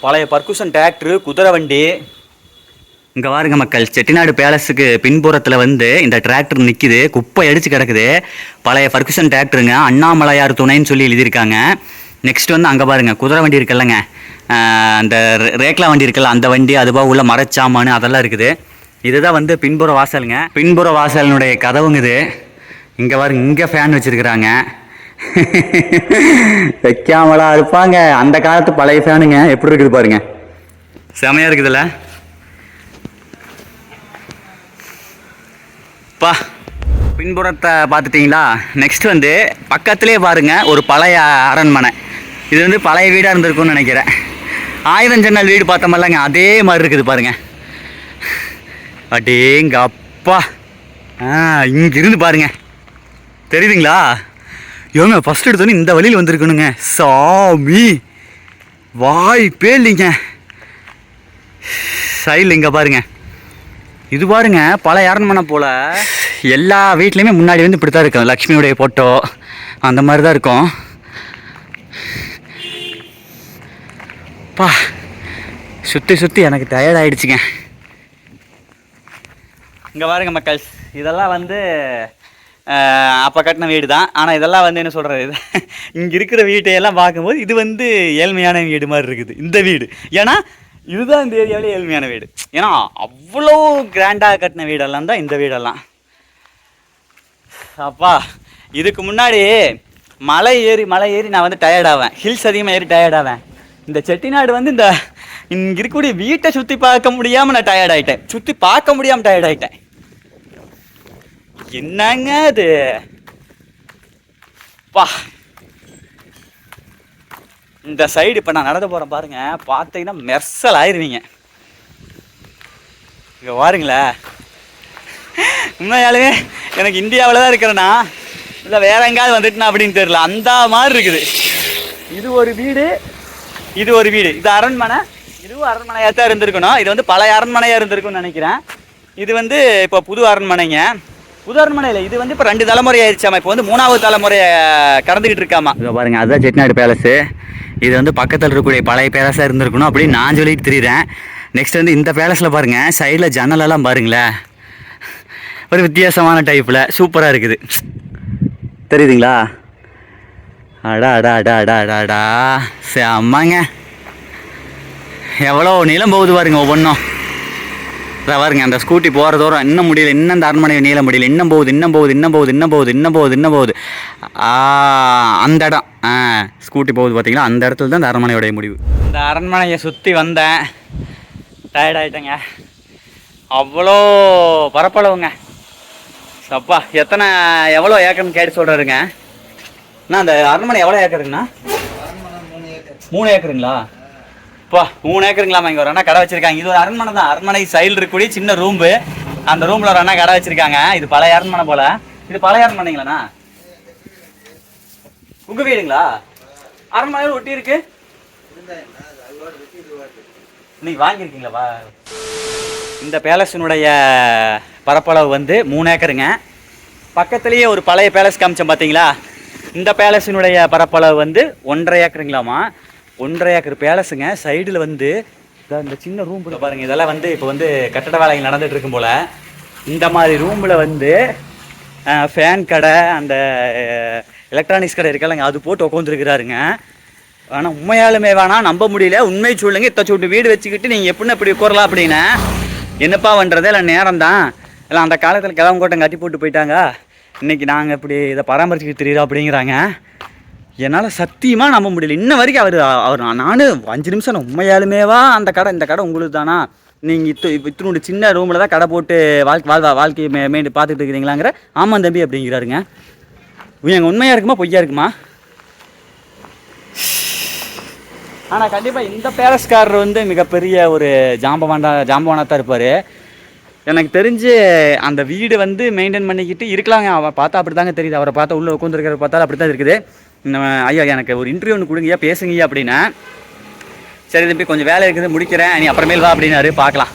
பழைய பர்குஷன் டிராக்டரு, குதிரை வண்டி. இங்கே பாருங்க மக்கள், செட்டிநாடு பேலஸுக்கு பின்புறத்தில் வந்து இந்த டிராக்டர் நிற்கிது, குப்பை அடித்து கிடக்குது. பழைய பர்குஷன் டிராக்டருங்க, அண்ணாமலையார் துணைன்னு சொல்லி எழுதியிருக்காங்க. நெக்ஸ்ட் வந்து அங்கே பாருங்கள் குதிரை வண்டி இருக்குல்லங்க, அந்த ரேக்லா வண்டி இருக்குல்ல அந்த வண்டி, அதுபோக உள்ள மரச்சாமான் அதெல்லாம் இருக்குது. இதுதான் வந்து பின்புற வாசலுங்க. பின்புற வாசலினுடைய கதவுங்க இது. இங்கே பாருங்க, இங்கே ஃபேன் வச்சுருக்குறாங்க. வைக்காமலா இருப்பாங்க, அந்த காலத்து பழைய ஃபேனுங்க. எப்படி இருக்குது பாருங்க, செமையாக இருக்குதுல்ல. பின்புறத்தை பார்த்துட்டிங்களா? நெக்ஸ்ட் வந்து பக்கத்துலேயே பாருங்கள் ஒரு பழைய அரண்மனை. இது வந்து பழைய வீடாக இருந்திருக்கும்னு நினைக்கிறேன். 1000 ஜன்னல் வீடு பார்த்தோமல்லங்க, அதே மாதிரி இருக்குது பாருங்கள். அடேங்க அப்பா, இங்கிருந்து பாருங்க தெரியுதுங்களா? இவங்க ஃபஸ்ட் எடுத்தோன்னே இந்த வழியில் வந்திருக்கணுங்க. சாமி, வாய்ப்பே இல்லைங்க. சைடில் இங்கே பாருங்க, இது பாருங்க பழைய அரண்மனை போல். எல்லா வீட்லேயுமே முன்னாடி வந்து இப்படி தான் இருக்கும், லக்ஷ்மியுடைய ஃபோட்டோ அந்த மாதிரி தான் இருக்கும். சுற்றி எனக்கு டயர்ட் ஆகிடுச்சிங்க. இங்கே பாருங்க மக்கள், இதெல்லாம் வந்து அப்போ கட்டின வீடு தான். ஆனால் இதெல்லாம் வந்து என்ன சொல்கிறது, இங்கே இருக்கிற வீட்டையெல்லாம் பார்க்கும்போது இது வந்து ஏழ்மையான வீடு மாதிரி இருக்குது இந்த வீடு. ஏன்னா இதுதான் இந்த ஏரியாவிலே ஏழ்மையான வீடு. ஏன்னா அவ்வளோ கிராண்டாக கட்டின வீடெல்லாம் தான் இந்த வீடெல்லாம். அப்பா, இதுக்கு முன்னாடி மலை ஏறி நான் வந்து டயர்டாவேன், ஹில்ஸ் அதிகமாக ஏறி டயர்டாவேன். இந்த செட்டிநாடு வந்து இந்த இங்கே இருக்கக்கூடிய வீட்டை சுற்றி பார்க்க முடியாமல் நான் டயர்ட் ஆகிட்டேன், சுற்றி பார்க்க முடியாமல் டயர்ட் ஆகிட்டேன். என்னங்க அது இந்த சைடு இப்போ நான் நடந்து போகிறேன் பாருங்க, பார்த்தீங்கன்னா மெர்சல் ஆயிடுவீங்க. இங்கே பாருங்களேன், உண்மையாலுமே எனக்கு இந்தியாவில் தான் இருக்கிறேன்னா இல்லை வேற எங்கேயாவது வந்துட்டுனா அப்படின்னு தெரியல, அந்த மாதிரி இருக்குது. இது ஒரு வீடு, இது ஒரு வீடு, இது அரண்மனை. இதுவும் அரண்மனையாக தான் இருந்திருக்கணும். இது வந்து பழைய அரண்மனையாக இருந்திருக்குன்னு நினைக்கிறேன். இது வந்து இப்போ புது அரண்மனைங்க. புது அரண்மனையில் இது வந்து இப்போ 2 தலைமுறை ஆயிடுச்சாமா, இப்போ வந்து 3வது தலைமுறையை கடந்துக்கிட்டு இருக்காமா. இதை பாருங்க, அதுதான் செட்டிநாடு பேலஸு. இது வந்து பக்கத்தில் இருக்கக்கூடிய பழைய பேலஸாக இருந்திருக்கணும் அப்படின்னு நான் சொல்லிட்டு தெரியுறேன். நெக்ஸ்ட் வந்து இந்த பேலஸில் பாருங்கள், சைடில் ஜன்னலெல்லாம் பாருங்களேன், ஒரு வித்தியாசமான டைப்பில் சூப்பராக இருக்குது. தெரியுதுங்களா? அடா அடா அடா அடா அடா அடா, செம்மாங்க. எவ்வளோ நீளம் போகுது பாருங்க ஒவ்வொன்றும். இதை பாருங்க, அந்த ஸ்கூட்டி போகிற தூரம் இன்னும் முடியல, இன்னும் அந்த அரண்மனையை நீளம் முடியல, இன்னும் போகுது இன்னும் போகுது இன்னும் போகுது இன்னும் போகுது இன்னும் போகுது இன்னும் போகுது. அந்த இடம் ஸ்கூட்டி போகுது பார்த்தீங்களா, அந்த இடத்துல தான் இந்த அரண்மனையோடைய முடிவு. இந்த அரண்மனையை சுற்றி வந்தேன், டயர்ட் ஆகிட்டேங்க. அவ்வளோ பரப்பளவுங்க, அப்பா எவ்வளோ ஏக்கர்னு கேட்டு சொல்றாருங்க. அண்ணா அந்த அரண்மனை எவ்வளோ ஏக்கருங்கண்ணா? 3 ஏக்கருங்களா? அப்பா 3 ஏக்கருங்களாமா. இங்கே ஒரு அண்ணா கடை வச்சிருக்காங்க. இது ஒரு அரண்மனை தான். அரண்மனை சைடில் இருக்கக்கூடிய சின்ன ரூம்பு. அந்த ரூம்ல ஒரு அண்ணா கடை வச்சிருக்காங்க. இது பழைய அரண்மனை போல. இது பழைய அரண்மனைங்களாண்ணா? உங்க வீடுங்களா? அரண்மனையில் ஒட்டி இருக்கு. நீங்க வாங்கியிருக்கீங்களா? இந்த பேலஸினுடைய பரப்பளவு வந்து 3 ஏக்கருங்க. பக்கத்துலேயே ஒரு பழைய பேலஸ் காமிச்சோம் பார்த்தீங்களா? இந்த பேலஸினுடைய பரப்பளவு வந்து 1.5 ஏக்கருங்களாமா. 1.5 ஏக்கர் பேலஸுங்க. சைடில் வந்து இந்த சின்ன ரூம்பில் பாருங்கள். இதெல்லாம் வந்து இப்போ வந்து கட்டட வேலைகள் நடந்துகிட்டு இருக்கும் போல். இந்த மாதிரி ரூமில் வந்து ஃபேன் கடை, அந்த எலக்ட்ரானிக்ஸ் கடை இருக்கலங்க, அது போட்டு உட்காந்துருக்கிறாருங்க. ஆனால் உண்மையாலுமே வேணாம், நம்ப முடியல. உண்மை சொல்லுங்க. இத்தச்சோட்டு வீடு வச்சுக்கிட்டு நீங்கள் எப்படின்னு இப்படி உட்காரலாம் அப்படின்னு என்னப்பா பண்ணுறது? இல்லை நேரம் தான். இல்லை அந்த காலத்தில் கிழவன் கோட்டம் கட்டி போட்டு போயிட்டாங்க. இன்றைக்கி நாங்கள் இப்படி இதை பராமரிச்சுக்கிட்டு தெரியுறோம் அப்படிங்கிறாங்க. என்னால் சத்தியமாக நம்ப முடியல. இன்ன வரைக்கும் அவர் நானும் 5 நிமிஷம் உண்மையாலுமேவா அந்த கடை, இந்த கடை உங்களுக்கு தானா? நீங்கள் இத்தினோட சின்ன ரூமில் தான் கடை போட்டு வாழ்க்கையை மேண்டு பார்த்துட்டு இருக்கிறீங்களாங்கிற. ஆமாம் தம்பி அப்படிங்கிறாருங்க. எங்கள் உண்மையாக இருக்குமா பொய்யா இருக்குமா? ஆனால் கண்டிப்பாக இந்த பேலஸ்காரர் வந்து மிகப்பெரிய ஒரு ஜாம்பவானாக தான் இருப்பார். எனக்கு தெரிஞ்சு அந்த வீடு வந்து மெயின்டைன் பண்ணிக்கிட்டு இருக்கலாங்க. அவரை பார்த்தா அப்படி தாங்க தெரியுது. அவரை பார்த்தா உள்ளே உட்காந்துருக்கிற பார்த்தாலும் அப்படி தான் இருக்குது. ஐயா எனக்கு ஒரு இன்டர்வியூ ஒன்று கொடுங்கய்யா, பேசுங்கய்யா அப்படின்னா. சரி தம்பி கொஞ்சம் வேலை இருக்குது, முடிக்கிறேன், நீ அப்புறமேல் வா அப்படின்னாரு. பார்க்கலாம்.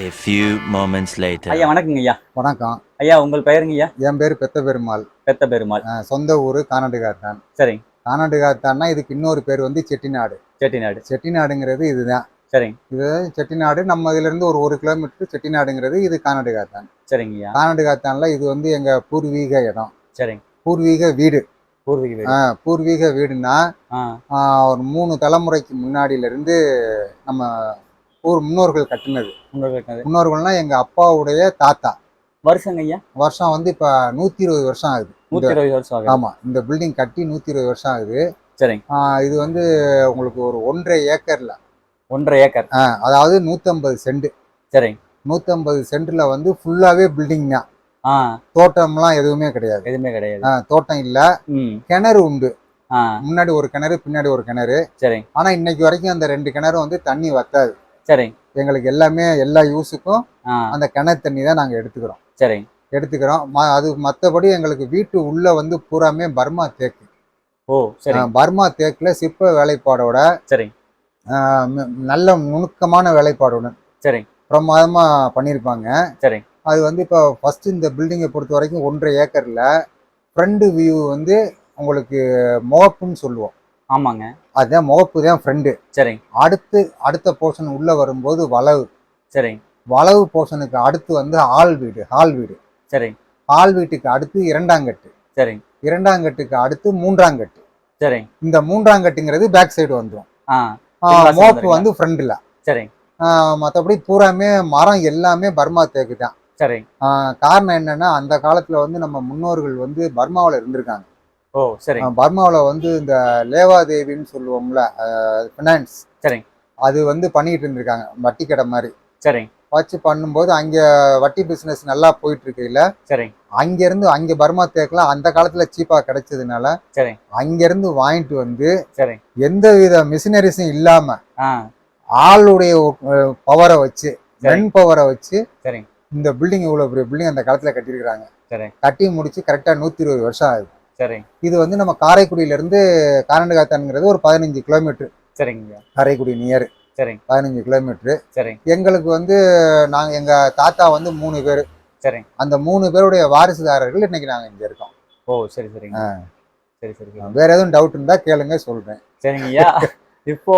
A few moments later. ஐயா வணக்கங்க ஐயா. வணக்கம் ஐயா. உங்கள் பெயருங்க ஐயா? என் பேர் பெத்த பெருமாள். பெத்த பெருமாள். சொந்த ஊர் கானாடுகாத்தான். சரி. கானாடுகாத்தான்னா இதுக்கு இன்னொரு பேர் வந்து செட்டிநாடு. செட்டிநாடுங்கிறது இதுதான். சரி. இது செட்டிநாடு. நம்ம இதுல இருந்து ஒரு கிலோமீட்டர் செட்டிநாடுங்கிறது. இது கானாடுகாத்தான். சரிங்கய்யா. கானாடுகாத்தான்ல இது வந்து எங்க பூர்வீக இடம். சரி. பூர்வீக வீடு. பூர்வீக வீடுன்னா ஒரு 3 தலைமுறைக்கு முன்னாடியில இருந்து நம்ம முன்னோர்கள் கட்டினது. முன்னோர்கள்னா எங்க அப்பாவுடைய தாத்தா. வருஷம் வந்து இப்ப 120 வருஷம் ஆகுது. 120 வருஷம். ஆமா. இந்த பில்டிங் கட்டி 120 வருஷம் ஆகுது. சரி. இது வந்து உங்களுக்கு ஒரு 1.5 ஏக்கர்ல. 1.5 ஏக்கர். அதாவது 150 சென்ட். சரி. 150 சென்ட்ல வந்து ஃபுல்லாவே பில்டிங் தான். தோட்டம்லாம் எதுவுமே கிடையாது. தோட்டம் இல்ல. கிணறு உண்டு. முன்னாடி ஒரு கிணறு, பின்னாடி ஒரு கிணறு. சரி. ஆனா இன்னைக்கு வரைக்கும் அந்த 2 கிணறு வந்து தண்ணி வத்தாது. சரி. எங்களுக்கு எல்லாமே எல்லா யூஸுக்கும் அந்த கிணறு தண்ணி தான் நாங்க எடுத்துக்கிறோம். சரி. அது மற்றபடி எங்களுக்கு வீட்டு உள்ள வந்து பூராமே பர்மா தேக்கு. ஓ சரி. பர்மா தேக்குல சிற்ப வேலைப்பாடோட. சரி. நல்ல நுணுக்கமான வேலைப்பாடுடன். சரி. பிரமாதமா பண்ணியிருப்பாங்க. சரி. அது வந்து இப்போ ஃபர்ஸ்ட் இந்த பில்டிங்கை பொறுத்த வரைக்கும் 1.5 ஏக்கர்ல ஃப்ரண்ட் வியூ வந்து உங்களுக்கு முகப்புன்னு சொல்லுவோம். ஆமாங்க. அதுதான் முகப்பு தான் ஃப்ரண்ட். சரி. அடுத்த போர்ஷன் உள்ள வரும்போது வளவு. சரி. வளவு போர்ஷனுக்கு அடுத்து வந்து ஹால் வீடு. சரி. ஹால் வீட்டுக்கு அடுத்து 2ஆம் கட்டு. சரி. 2ஆம் கட்டுக்கு அடுத்து 3ஆம் கட்டு. சரி. இந்த 3ஆம் கட்டுங்கிறது பேக் சைடு வந்துடும். மோப்பு வந்து ஃப்ரண்ட்ல. சரி. மற்றபடி பூராமே மரம் எல்லாமே பர்மா தேக்கு தான். சரி. காரணம் என்னன்னா அந்த காலத்துல வந்து நம்ம முன்னோர்கள் வந்து பர்மாவில் இருந்திருக்காங்க. ஓ சரி. பர்மாவில் வந்து இந்த லேவாதேவின்னு சொல்லுவோம்ல, ஃபினான்ஸ். சரி. அது வந்து பண்ணிட்டு இருந்திருக்காங்க, வட்டி கடை மாதிரி. சரி. வச்சு பண்ணும்போது அங்க வட்டி பிசினஸ் நல்லா போயிட்டு இருக்கையில. சரி. அங்க பர்மா தேக்கெல்லாம் அந்த காலத்துல சீப்பா கிடைச்சதுனால. சரி. அங்கிருந்து வாங்கிட்டு வந்து. சரி. எந்த வித மிஷினரிஸும் இல்லாம ஆளுடைய பவரை வச்சு, மென் பவரை வச்சு. சரி. இந்த பில்டிங் இவ்வளவு பெரிய பில்டிங் அந்த காலத்துல கட்டியிருக்கிறாங்க. சரி. கட்டி முடிச்சு கரெக்டா 120 வருஷம் ஆகுது. சரி. இது வந்து நம்ம காரைக்குடியில இருந்து கானாடுகாத்தான்ங்கிறது ஒரு 15 கிலோமீட்டர். சரிங்க. காரைக்குடி நியர். சரி. 15 கிலோமீட்டர். சரி. எங்களுக்கு வந்து எங்க தாத்தா வந்து 3 பேர். சரி. அந்த 3 பேருடைய வாரிசுதாரர்கள் இன்னைக்கு நாங்க இங்க இருக்கோம். ஓ சரி. சரிங்க. சரி. சரி. வேற எதுவும் டவுட் இருந்தா கேளுங்க, சொல்றேன். சரிங்க ஐயா. இப்போ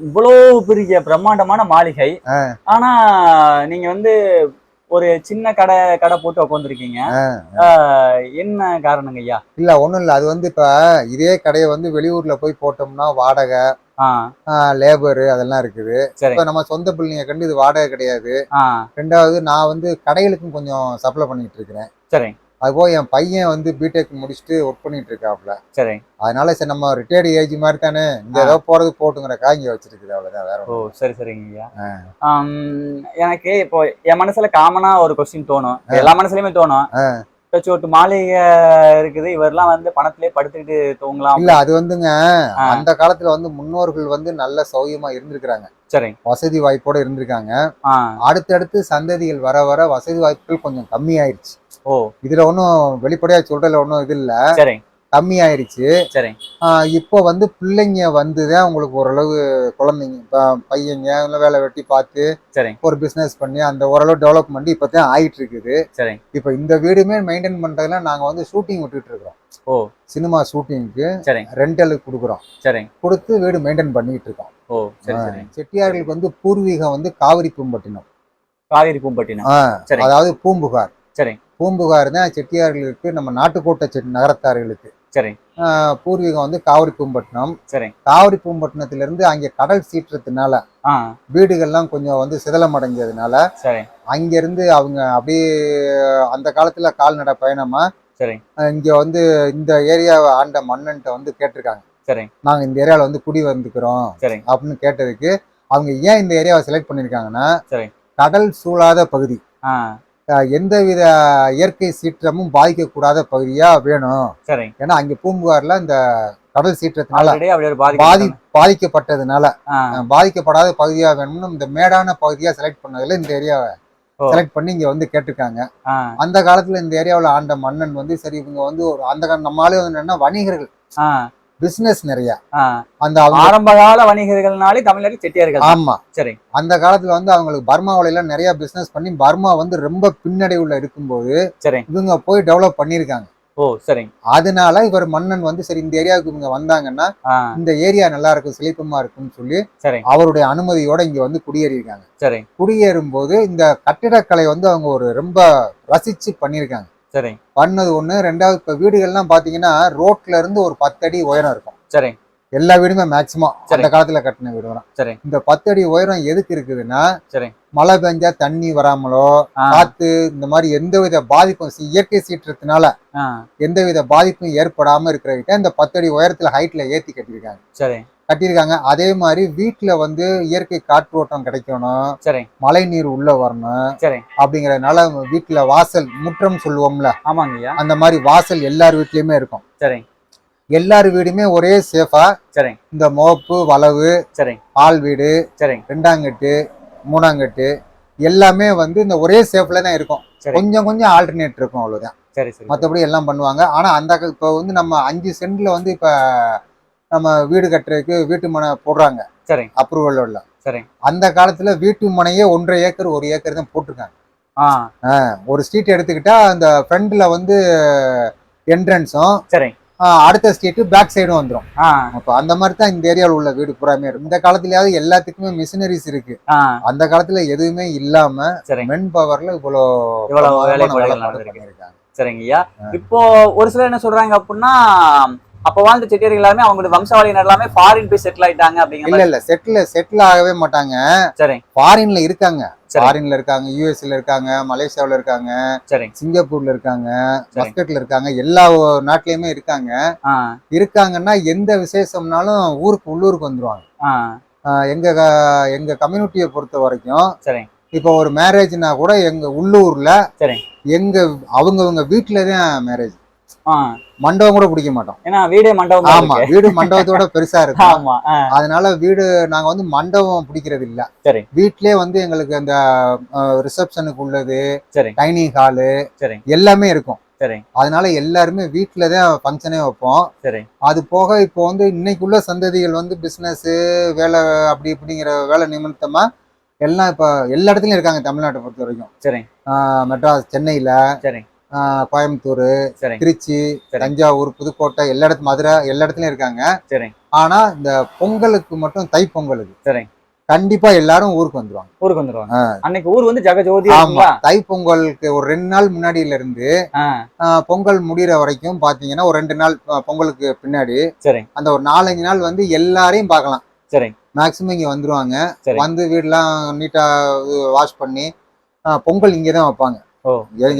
இவ்வளோ பெரிய பிரம்மாண்டமான மாளிகை. ஆனா நீங்க வந்து ஒரு சின்ன கடை போட்டு உட்காந்துருக்கீங்க. என்ன காரணங்க ஐயா? இல்ல ஒண்ணும் இல்ல. அது வந்து இப்ப இதே கடையை வந்து வெளியூர்ல போய் போட்டோம்னா வாடகை, லேபரு அதெல்லாம் இருக்குது. இப்ப நம்ம சொந்த பில்டிங்க கண்டு இது வாடகை கிடையாது. 2வது நான் வந்து கடைகளுக்கும் கொஞ்சம் சப்ளை பண்ணிட்டு இருக்கிறேன். சரி. அதுபோக என் பையன் வந்து பிடெக் முடிச்சுட்டு ஒர்க் பண்ணிட்டு இருக்காப்ல. சரி. அதனால சரி நம்ம ரிட்டையர்டு ஏஜ் மாதிரி தானே இங்க ஏதோ போறது போட்டுங்கிறக்கா இங்க வச்சிருக்குது, அவ்வளவுதான், வேற ஓ ஒண்ணும் சரி சரிங்கய்யா. எனக்கு இப்போ என் மனசுல காமனா ஒரு கொஸ்டின் தோணும், எல்லா மனசுலயுமே தோணும். ஒரு மாளிகை இருக்குது, இவரெல்லாம் வந்து பணத்திலே படுத்துக்கிட்டு தூங்கலாம். இல்ல அது வந்துங்க அந்த காலத்துல வந்து முன்னோர்கள் வந்து நல்ல சௌகரியமா இருந்திருக்கிறாங்க. சரி. வசதி வாய்ப்போட இருந்திருக்காங்க. அடுத்தடுத்து சந்ததிகள் வர வர வசதி வாய்ப்புகள் கொஞ்சம் கம்மி ஆயிருச்சு. ஓ இதுல ஒன்றும் வெளிப்படையா சொல்றதுல ஒன்றும் இது இல்ல, சரி கம்மி ஆயிருச்சு. சரி. இப்போ வந்து பிள்ளைங்க வந்துதான் உங்களுக்கு ஓரளவு குழந்தைங்க இப்போ பையங்க வேலை வெட்டி பார்த்து சரி ஒரு பிசினஸ் பண்ணி அந்த ஓரளவு டெவலப்மெண்ட் இப்பதான் ஆயிட்டு இருக்குது. சரி. இப்போ இந்த வீடுமே மெயின்டைன் பண்றதுல நாங்க வந்து ஷூட்டிங் விட்டுட்டு இருக்கிறோம். ஓ சினிமா ஷூட்டிங்க்கு சரி ரெண்டலுக்கு கொடுக்குறோம். சரி. கொடுத்து வீடு மெயின்டைன் பண்ணிட்டு இருக்கோம். ஓ சரி சரி. செட்டியார்களுக்கு வந்து பூர்வீகம் வந்து காவிரி பூம்பட்டினம். காவிரி பூம்பட்டினம். சரி. அதாவது பூம்புகார். சரி. பூம்புகார் தான் செட்டியார்களுக்கு, நம்ம நாட்டுக்கோட்டை நகரத்தார்களுக்கு. சரி. பூர்வீகம் வந்து காவிரி பூம்பட்டினம். சரி. காவிரி பூம்பட்டினத்துல இருந்து அங்கே கடல் சீற்றத்தினால வீடுகள்லாம் கொஞ்சம் வந்து சிதலம் அடைஞ்சதுனால சரி அங்க இருந்து அவங்க அப்படியே அந்த காலத்துல கால்நடை பயணமா சரி இங்க வந்து இந்த ஏரியாவை ஆண்ட மன்னன்ட்ட வந்து கேட்டிருக்காங்க. சரி. நாங்க இந்த ஏரியாவில் வந்து குடி வந்துக்கிறோம் சரி அப்படின்னு கேட்டதுக்கு அவங்க ஏன் இந்த ஏரியாவை செலக்ட் பண்ணிருக்காங்கன்னா, சரி, கடல் சூழாத பகுதி, எந்தவித இயற்கை சீற்றமும் பாதிக்கக்கூடாத பகுதியா வேணும். சரி. ஏன்னா அங்க பூம்புகார்ல இந்த கடல் சீற்றத்தினால பாதிக்கப்பட்டதுனால பாதிக்கப்படாத பகுதியா வேணும்னு இந்த மேடான பகுதியா செலக்ட் பண்ணதுல இந்த ஏரியாவை செலக்ட் பண்ணி இங்க வந்து கேட்டிருக்காங்க. அந்த காலத்துல இந்த ஏரியாவில் ஆண்ட மன்னன் வந்து சரி இவங்க வந்து ஒரு அந்த நம்மளாலே வந்து என்னன்னா வணிகர்கள், பிசினஸ் நிறைய, அந்த ஆரம்ப கால வணிகர்கள்னாலே தமிழர்கள் செட்டியார்கள். ஆமா சரி. அந்த காலத்துல வந்து அவங்களுக்கு பர்மாவில எல்லாம் நிறைய பிசினஸ் பண்ணி பர்மா வந்து ரொம்ப பின்னடைவுல இருக்கும்போது சரி இவங்க போய் டெவலப் பண்ணிருக்காங்க. ஓ சரி. அதனால இவர் மன்னன் வந்து சரி இந்த ஏரியாவுக்கு இவங்க வந்தாங்கன்னா இந்த ஏரியா நல்லா இருக்கும், செழிப்பமா இருக்கும்னு சொல்லி சரி அவருடைய அனுமதியோட இங்க வந்து குடியேறியிருக்காங்க. சரி. குடியேறும் போது இந்த கட்டிடக்கலை வந்து அவங்க ஒரு ரொம்ப ரசிச்சு பண்ணியிருக்காங்க. சரி. பண்ணது ஒண்ணு. ரெண்டாவது இப்ப வீடுகள்லாம் பாத்தீங்கன்னா ரோட்ல இருந்து ஒரு 10 அடி உயரம் இருக்கும். சரி. எல்லா வீடுமே மேக்சிமம் அந்த காலத்துல கட்டின வீடு வரும். சரி. இந்த 10 அடி உயரம் எதுக்கு இருக்குதுன்னா சரி மழை பெஞ்சா தண்ணி வராமலோ காத்து இந்த மாதிரி எந்தவித பாதிப்பும் இயற்கை சீற்றத்தினால எந்தவித பாதிப்பும் ஏற்படாம இருக்கிறவங்க இந்த 10 அடி உயரத்துல ஹைட்ல ஏத்தி கட்டியிருக்காங்க. சரி கட்டியிருக்காங்க. அதே மாதிரி வீட்டுல வந்து இயற்கை காற்றோட்டம் கிடைக்கணும், சரி மழை நீர் உள்ள வரணும், சரி அப்படிங்கறதுனால வீட்டுல வாசல் முற்றம் சொல்லுவோம்ல, ஆமாங்க அந்த மாதிரி வாசல் எல்லார் வீட்லயுமே இருக்கும். சரி. எல்லார் வீடுமே ஒரே சேஃபா சரி இந்த மோப்பு வளவு சரி பால் வீடு சரி ரெண்டாங்கட்டு மூணாங்கட்டு எல்லாமே வந்து இந்த ஒரே சேஃப்ல தான் இருக்கும். கொஞ்சம் கொஞ்சம் ஆல்டர்னேட் இருக்கும், அவ்வளவுதான். சரி சரி. மற்றபடி எல்லாம் பண்ணுவாங்க. ஆனா அந்த இப்போ வந்து நம்ம 5 சென்ட்ல வந்து இப்ப நம்ம வீடு கட்டுறதுக்கு வீட்டு மனை போடுறாங்க. சரி. அப்ரூவல். சரி. அந்த காலத்துல வீட்டு மனையே 1.5 ஏக்கர் 1 ஏக்கர் தான் போட்டிருக்காங்க. ஒரு ஸ்ட்ரீட் எடுத்துக்கிட்டா அந்த ஃப்ரண்ட்ல வந்து என்ட்ரன்ஸும் சரி அடுத்த ஸ்ட்ரீட் பேக் சைடும் வந்துடும். அப்ப அந்த மாதிரி தான் இந்த ஏரியாவில் உள்ள வீடு பூராமே இருக்கும். இந்த காலத்துலயாவது எல்லாத்துக்குமே மிஷினரிஸ் இருக்கு. அந்த காலத்துல எதுவுமே இல்லாம மென் பவர்ல இவ்வளவு வேலை பண்ணிருக்காங்க. சரிங்கய்யா. இப்போ ஒரு சிலர் என்ன சொல்றாங்க அப்படின்னா, அப்ப வாழ்ந்த செட்டியார்கள் எல்லாமே அவங்களோட வம்சாவளியினர் எல்லாமே ஃபாரின் போய் செட்டில் ஆயிட்டாங்க அப்படிங்கிற. இல்ல செட்டில் ஆகவே மாட்டாங்க. சரி. ஃபாரின்ல இருக்காங்க, ஃபாரின்ல இருக்காங்க, யூஎஸ்ல இருக்காங்க, மலேசியாவுல இருக்காங்க, சரி சிங்கப்பூர்ல இருக்காங்க, மஸ்கட்ல இருக்காங்க, எல்லா நாட்டிலயுமே இருக்காங்க. இருக்காங்கன்னா எந்த விசேஷம்னாலும் உள்ளூருக்கு வந்துருவாங்க. எங்க கம்யூனிட்டியை பொறுத்த வரைக்கும் சரி இப்போ ஒரு மேரேஜ்னா கூட எங்க உள்ளூர்ல சரி அவங்க வீட்டுலதான் மேரேஜ். மண்டபம் கூட பிடிக்க மாட்டோம். ஏன்னா வீடே மண்டபம். ஆமா வீடு மண்டபத்தோட பெருசா இருக்கும். அதனால வீடு நாங்க வந்து மண்டபம் பிடிக்கிறது இல்ல. சரி. வீட்லயே வந்து எங்களுக்கு அந்த ரிசப்ஷனுக்கு உள்ளது சரி டைனிங் ஹாலு சரி எல்லாமே இருக்கும். சரி. அதனால எல்லாருமே வீட்டுலதான் ஃபங்க்ஷனே வைப்போம். சரி. அது போக இப்போ வந்து இன்னைக்குள்ள சந்ததிகள் வந்து பிசினஸ் வேலை அப்படி இப்படிங்கிற வேலை நிமித்தமா எல்லாம் இப்ப எல்லா இடத்துலயும் இருக்காங்க தமிழ்நாட்டை பொறுத்த வரைக்கும். சரி. மெட்ராஸ், சென்னையில சரி கோயம்புத்தூர், திருச்சி, தஞ்சாவூர், புதுக்கோட்டை எல்லா இடத்துல மதுரை எல்லா இடத்துலயும் இருக்காங்க. சரி. ஆனா இந்த பொங்கலுக்கு மட்டும் தை பொங்கலுக்கு சரி கண்டிப்பா எல்லாரும் ஊருக்கு வந்துருவாங்க. அன்னைக்கு ஊர் வந்து ஜெகஜோதி. ஆமா தை பொங்கலுக்கு ஒரு 2 நாள் முன்னாடியில இருந்து பொங்கல் முடிகிற வரைக்கும் பாத்தீங்கன்னா ஒரு 2 நாள் பொங்கலுக்கு பின்னாடி சரி அந்த ஒரு 4-5 நாள் வந்து எல்லாரையும் பார்க்கலாம். சரி. மேக்சிமம் இங்க வந்துருவாங்க. வந்து வீடெல்லாம் நீட்டா வாஷ் பண்ணி பொங்கல் இங்கதான் வைப்பாங்க. ஓ.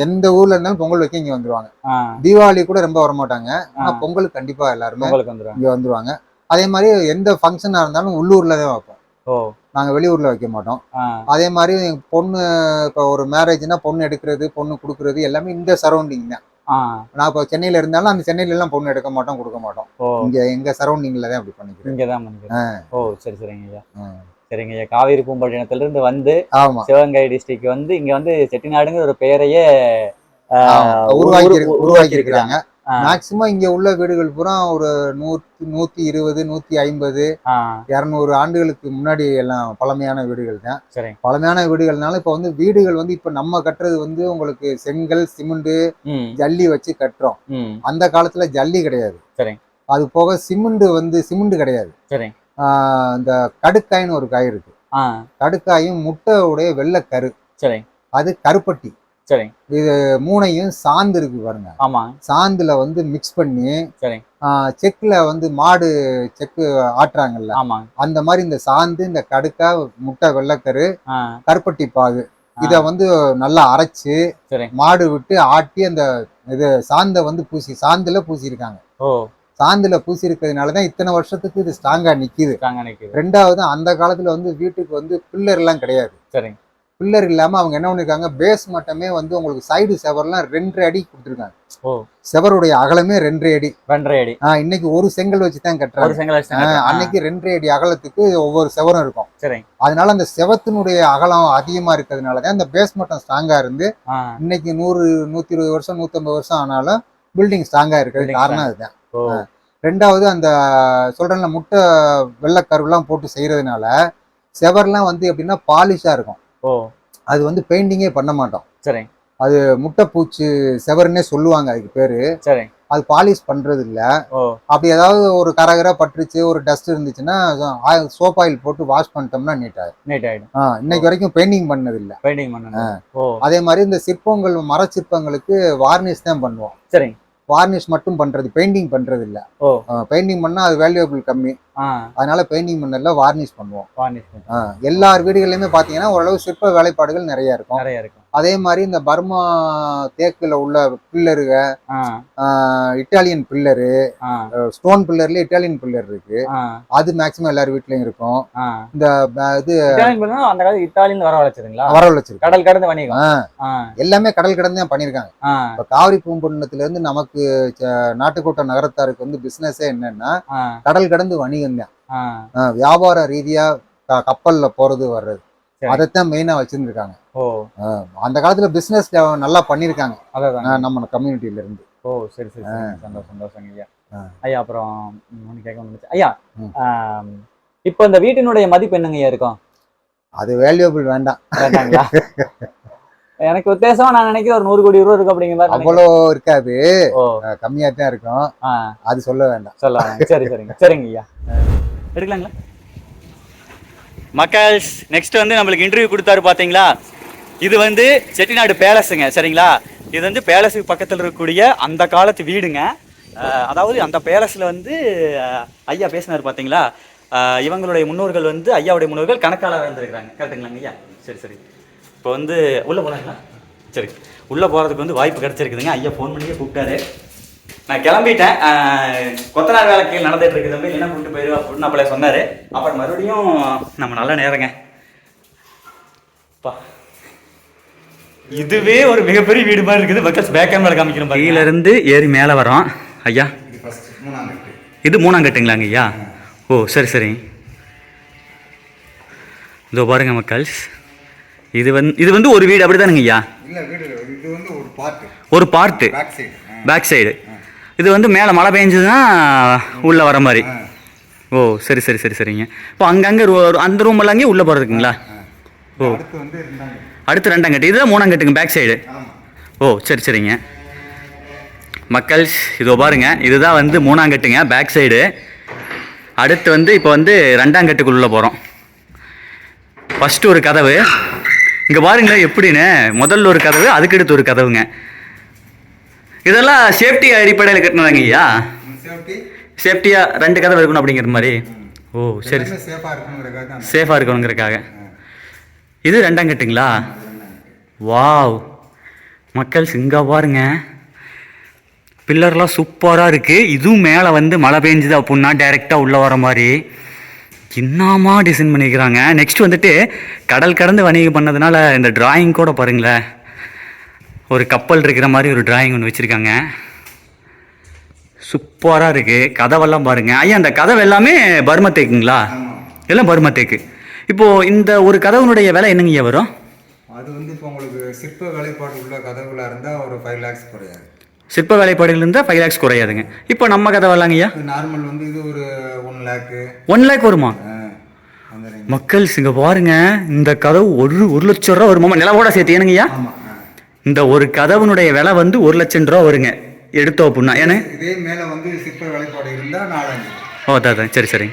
எந்த ஊர்ல இருந்தாலும் பொங்கல் வைக்க இங்க வந்துருவாங்க. தீபாவளி கூட ரொம்ப வரமாட்டாங்க, ஆனா பொங்கலுக்கு கண்டிப்பா எல்லாருமே இங்க வந்துருவாங்க. அதே மாதிரி எந்த ஃபங்க்ஷனா இருந்தாலும் உள்ளூர்ல தான் வைப்போம். நாங்க வெளியூர்ல வைக்க மாட்டோம். அதே மாதிரி பொண்ணு இப்போ ஒரு மேரேஜ்னா பொண்ணு எடுக்கிறது பொண்ணு கொடுக்கறது எல்லாமே இந்த சரௌண்டிங் தான். நான் இப்போ சென்னையில இருந்தாலும் அந்த சென்னையில எல்லாம் பொண்ணு எடுக்க மாட்டோம், கொடுக்க மாட்டோம். இங்க எங்க சரௌண்டிங்ல தான் அப்படி பண்ணிக்கிறோம். இங்கதான் பண்ணிக்கிறோம். ஓ சரி சரிங்க ஐயா. சரிங்க ஐயா. காவேரி பூம்பட்டினத்துல இருந்து வந்து சிவகங்கை டிஸ்ட்ரிக்ட் வந்து இங்க வந்து செட்டிநாடுங்கிற ஒரு பெயரையே உருவாக்கி இருக்கிறாங்க. மேக்சிமம் இங்க உள்ள வீடுகள் பூரா ஒரு 120, 150, 200 ஆண்டுகளுக்கு முன்னாடி எல்லாம் பழமையான வீடுகள் தான். பழமையான வீடுகள்னால இப்ப வந்து வீடுகள் வந்து இப்ப நம்ம கட்டுறது வந்து உங்களுக்கு செங்கல் சிமெண்ட் ஜல்லி வச்சு கட்டுறோம். அந்த காலத்துல ஜல்லி கிடையாது. அது போக சிமெண்ட் கிடையாது. இந்த கடுக்காயின்னு ஒரு காய் இருக்கு. கடுக்காயும் முட்டையுடைய வெள்ளைக்கரு, அது கருப்பட்டி. இது மூணையும் சாந்து இருக்கு பாருங்க. சாந்துல வந்து மிக்ஸ் பண்ணி செக்குல வந்து மாடு செக்கு ஆட்டுறாங்கல்ல, அந்த மாதிரி இந்த சாந்து, இந்த கடுக்கா, முட்டை வெள்ளைக்கரு, கருப்பட்டி பாகு, இத வந்து நல்லா அரைச்சு மாடு விட்டு ஆட்டி அந்த இது சாந்த வந்து சாந்துல பூசியிருக்காங்க. சாந்துல பூசி இருக்கிறதுனாலதான் இத்தனை வருஷத்துக்கு இது ஸ்ட்ராங்கா நிக்குது. ரெண்டாவது, அந்த காலத்துல வந்து வீட்டுக்கு வந்து பில்லர் எல்லாம் கிடையாது. பில்லர் இல்லாம அவங்க என்ன பண்ணிருக்காங்க, பேஸ் மட்டுமே வந்து உங்களுக்கு சைடு செவர்லாம் 2.5 அடி கொடுத்துருக்காங்க. செவருடைய அகலமே 2.5 அடி. இன்னைக்கு ஒரு செங்கல் வச்சுதான் கட்டுறாங்க. அன்னைக்கு 2.5 அடி அகலத்துக்கு ஒவ்வொரு செவரும் இருக்கும். அதனால அந்த செவத்தினுடைய அகலம் அதிகமா இருக்கிறதுனாலதான் அந்த பேஸ் மட்டும் ஸ்ட்ராங்கா இருந்து இன்னைக்கு 100, 120 வருஷம் 150 வருஷம் ஆனாலும் பில்டிங் ஸ்ட்ராங்கா இருக்கிறது காரணம் அதுதான். ரெண்டாவது, அந்த சொல்றேன்ல முட்டை வெள்ளைக்கருலாம் போட்டு செய்யறதுனால செவர்லாம் வந்து எப்படின்னா பாலிஷா இருக்கும். அது வந்து பெயிண்டிங்கே பண்ண மாட்டோம். அது முட்டை பூச்சி செவர்னே சொல்லுவாங்க அதுக்கு பேரு. அது பாலிஷ் பண்றது இல்ல. அப்படி ஏதாவது ஒரு கரகரா பட்டுருச்சு, ஒரு டஸ்ட் இருந்துச்சுன்னா சோப் ஆயில் போட்டு வாஷ் பண்ணிட்டோம்னா நீட் ஆயிடும். இன்னைக்கு வரைக்கும் பெயிண்டிங் பண்ணது இல்ல. அதே மாதிரி இந்த சிற்பங்கள், மர சிற்பங்களுக்கு வார்னிஷ் தான் பண்ணுவோம். வார்னிஷ் மட்டும் பண்றது, பெயிண்டிங் பண்றது இல்ல. பெயிண்டிங் பண்ணா அது வேல்யூபிள் கம்மி, அதனால பெயிண்டிங் பண்ணல, வார்னிஷ் பண்ணுவோம். எல்லார் வீடுகளிலுமே பாத்தீங்கன்னா ஓரளவு சிற்ப வேலைப்பாடுகள் நிறைய இருக்கும். அதே மாதிரி இந்த பர்மா தேக்குல உள்ள பில்லருக, இட்டாலியன் பில்லரு, ஸ்டோன் பில்லர்ல இட்டாலியன் பில்லர் இருக்கு. அது மேக்சிமம் எல்லார் வீட்லயும் இருக்கும். இந்த இது அந்த காலத்துல இத்தாலியில வரவழைச்சிருக்கு. கடல் கடந்து வணிகம் எல்லாமே கடல் கடந்து தான் பண்ணிருக்காங்க. இப்ப காவிரி பூம்பட்டினத்துல இருந்து நமக்கு நாட்டுக்கோட்டை நகரத்தாருக்கு வந்து பிசினஸே என்னன்னா கடல் கடந்து வணிகம் தான். வியாபார ரீதியா கப்பல்ல போறது வர்றது, அதைத்தான் மெயினா வச்சிருந்துருக்காங்க. அந்த காலத்துல பிசினஸ் நல்லா பண்ணிருக்காங்க நம்ம கம்யூனிட்டில இருந்து. சரி சரி, சந்தோஷம் ஐயா. ஐயா அப்புறம் ஐயா, இப்ப இந்த வீட்டினுடைய மதிப்பு என்னங்க ஐயா இருக்கும்? அது வேல்யூபிள் வேண்டாங்களா? எனக்கு உத்தேசமா நான் நினைக்கிறேன் ஒரு 100 கோடி ரூபா இருக்கும் அப்படிங்கிற மாதிரி. அவ்வளோ இருக்காது, கம்மியா தான் இருக்கும். அது சொல்ல வேண்டாம். சரிங்க ஐயா, எடுக்கலாங்களா? மக்கள்ஸ், நெக்ஸ்ட் வந்து நம்மளுக்கு இன்டர்வியூ கொடுத்தாரு பாத்தீங்களா, இது வந்து செட்டிநாடு பேலஸுங்க. சரிங்களா, இது வந்து பேலஸுக்கு பக்கத்தில் இருக்கக்கூடிய அந்த காலத்து வீடுங்க. அதாவது அந்த பேலஸ்ல வந்து ஐயா பேசினார் பாத்தீங்களா, இவங்களுடைய முன்னோர்கள் வந்து ஐயாவுடைய முன்னோர்கள் கணக்காளராக இருந்திருக்கிறாங்க. கரெக்டுங்களாங்க ஐயா? சரி. இப்போ வந்து உள்ளே போனாங்களா? சரி, உள்ளே போகிறதுக்கு வந்து வாய்ப்பு கிடச்சிருக்குதுங்க. ஐயா ஃபோன் பண்ணியே கூப்பிட்டாரு. நான் கிளம்பிட்டேன். கொத்தனார் வேலை கீழே நடந்துட்டு இருக்குது தம்பி, என்ன கூப்பிட்டு போயிடுவா அப்படின்னு அப்பளே சொன்னார். அப்புறம் மறுபடியும் நம்ம நல்ல நேரங்க. இதுவே ஒரு மிகப்பெரிய வீடு மாதிரி இருக்குது. மக்கள் பேக் கேமரா காமிக்கணும். கீழே இருந்து ஏறி மேலே வரோம். ஐயா இது 3ஆம் கட்டுங்களாங்க ஐயா? சரி. இதோ பாருங்க மக்கள்ஸ், இது வந்து ஒரு வீடு அப்படிதானுங்க ஐயா? ஒரு பார்ட் பேக் சைடு. இது வந்து மேலே மழை பெஞ்சதுன்னா உள்ள வர மாதிரி. சரிங்க. இப்போ அங்கங்கே அந்த ரூம் எல்லாம் உள்ளே போகிறதுக்குங்களா? அடுத்து 2ஆம் கட்டு. இதுதான் 3ஆம் கட்டுங்க பேக் சைடு. சரிங்க மக்கள்ஸ், இதோ பாருங்க, இதுதான் வந்து 3ஆம் கட்டுங்க பேக் சைடு. அடுத்து வந்து இப்போ வந்து 2ஆம் கட்டுக்குள்ளே போகிறோம். ஃபஸ்ட்டு ஒரு கதவு இங்கே பாருங்களேன் எப்படின்னு. முதல்ல ஒரு கதவு, அதுக்கடுத்து ஒரு கதவுங்க. இதெல்லாம் சேஃப்டி அடிப்படையில் கட்டினாங்க ஐயா? சேஃப்டியா 2 கதவு இருக்கணும் அப்படிங்கிற மாதிரி. சரி, சேஃபாக இருக்கணுங்கிறதுக்காக. இது 2ஆம் கட்டுங்களா? வாவ், மக்கள் இங்கே பாருங்க, பில்லர்லாம் சூப்பராக இருக்குது. இதுவும் மேலே வந்து மழை பெஞ்சுது அப்படின்னா டைரெக்டாக உள்ளே வர மாதிரி என்னமா டிசைன் பண்ணிக்கிறாங்க. நெக்ஸ்ட் வந்துட்டு கடல் கடந்து வணிகம் பண்ணதுனால இந்த டிராயிங் கூட பாருங்களேன், ஒரு கப்பல் இருக்கிற மாதிரி ஒரு டிராயிங் ஒன்று வச்சுருக்காங்க. சூப்பராக இருக்குது. கதவெல்லாம் பாருங்கள் ஐயா, அந்த கதவு எல்லாமே பர்மா தேக்குங்களா? எல்லாம் பர்மா தேக்கு. இப்போது இந்த ஒரு கதவுனுடைய விலை என்னங்கய்யா வரும்? அது வந்து இப்போ உங்களுக்கு சிற்ப வேலைப்பாடு உள்ள கதவுகளாக இருந்தால் ஒரு 5 lakhs குறையாது. சிற்ப வேலைப்பாடுகள் இருந்தால் 5 lakhs குறையாதுங்க. இப்போ நம்ம கதவெல்லாங்கய்யா நார்மல் வந்து இது ஒரு 1 lakh. 1 lakh வருமா? மக்கள் இங்கே பாருங்க, இந்த கதவு ஒரு லட்சம் ரூபா வருமாமா, நிலவோட சேர்த்து ஏனுங்கய்யா? இந்த ஒரு கதவுனுடைய விலை வந்து 1 லட்சம் ரூபா வருங்க எடுத்தோம் அப்படின்னா. ஏன்னா இதே மேலே வந்து சிற்ப வேலைப்பாடு இருந்தால் 4 lakh. ஓ அதான் சரி சரி.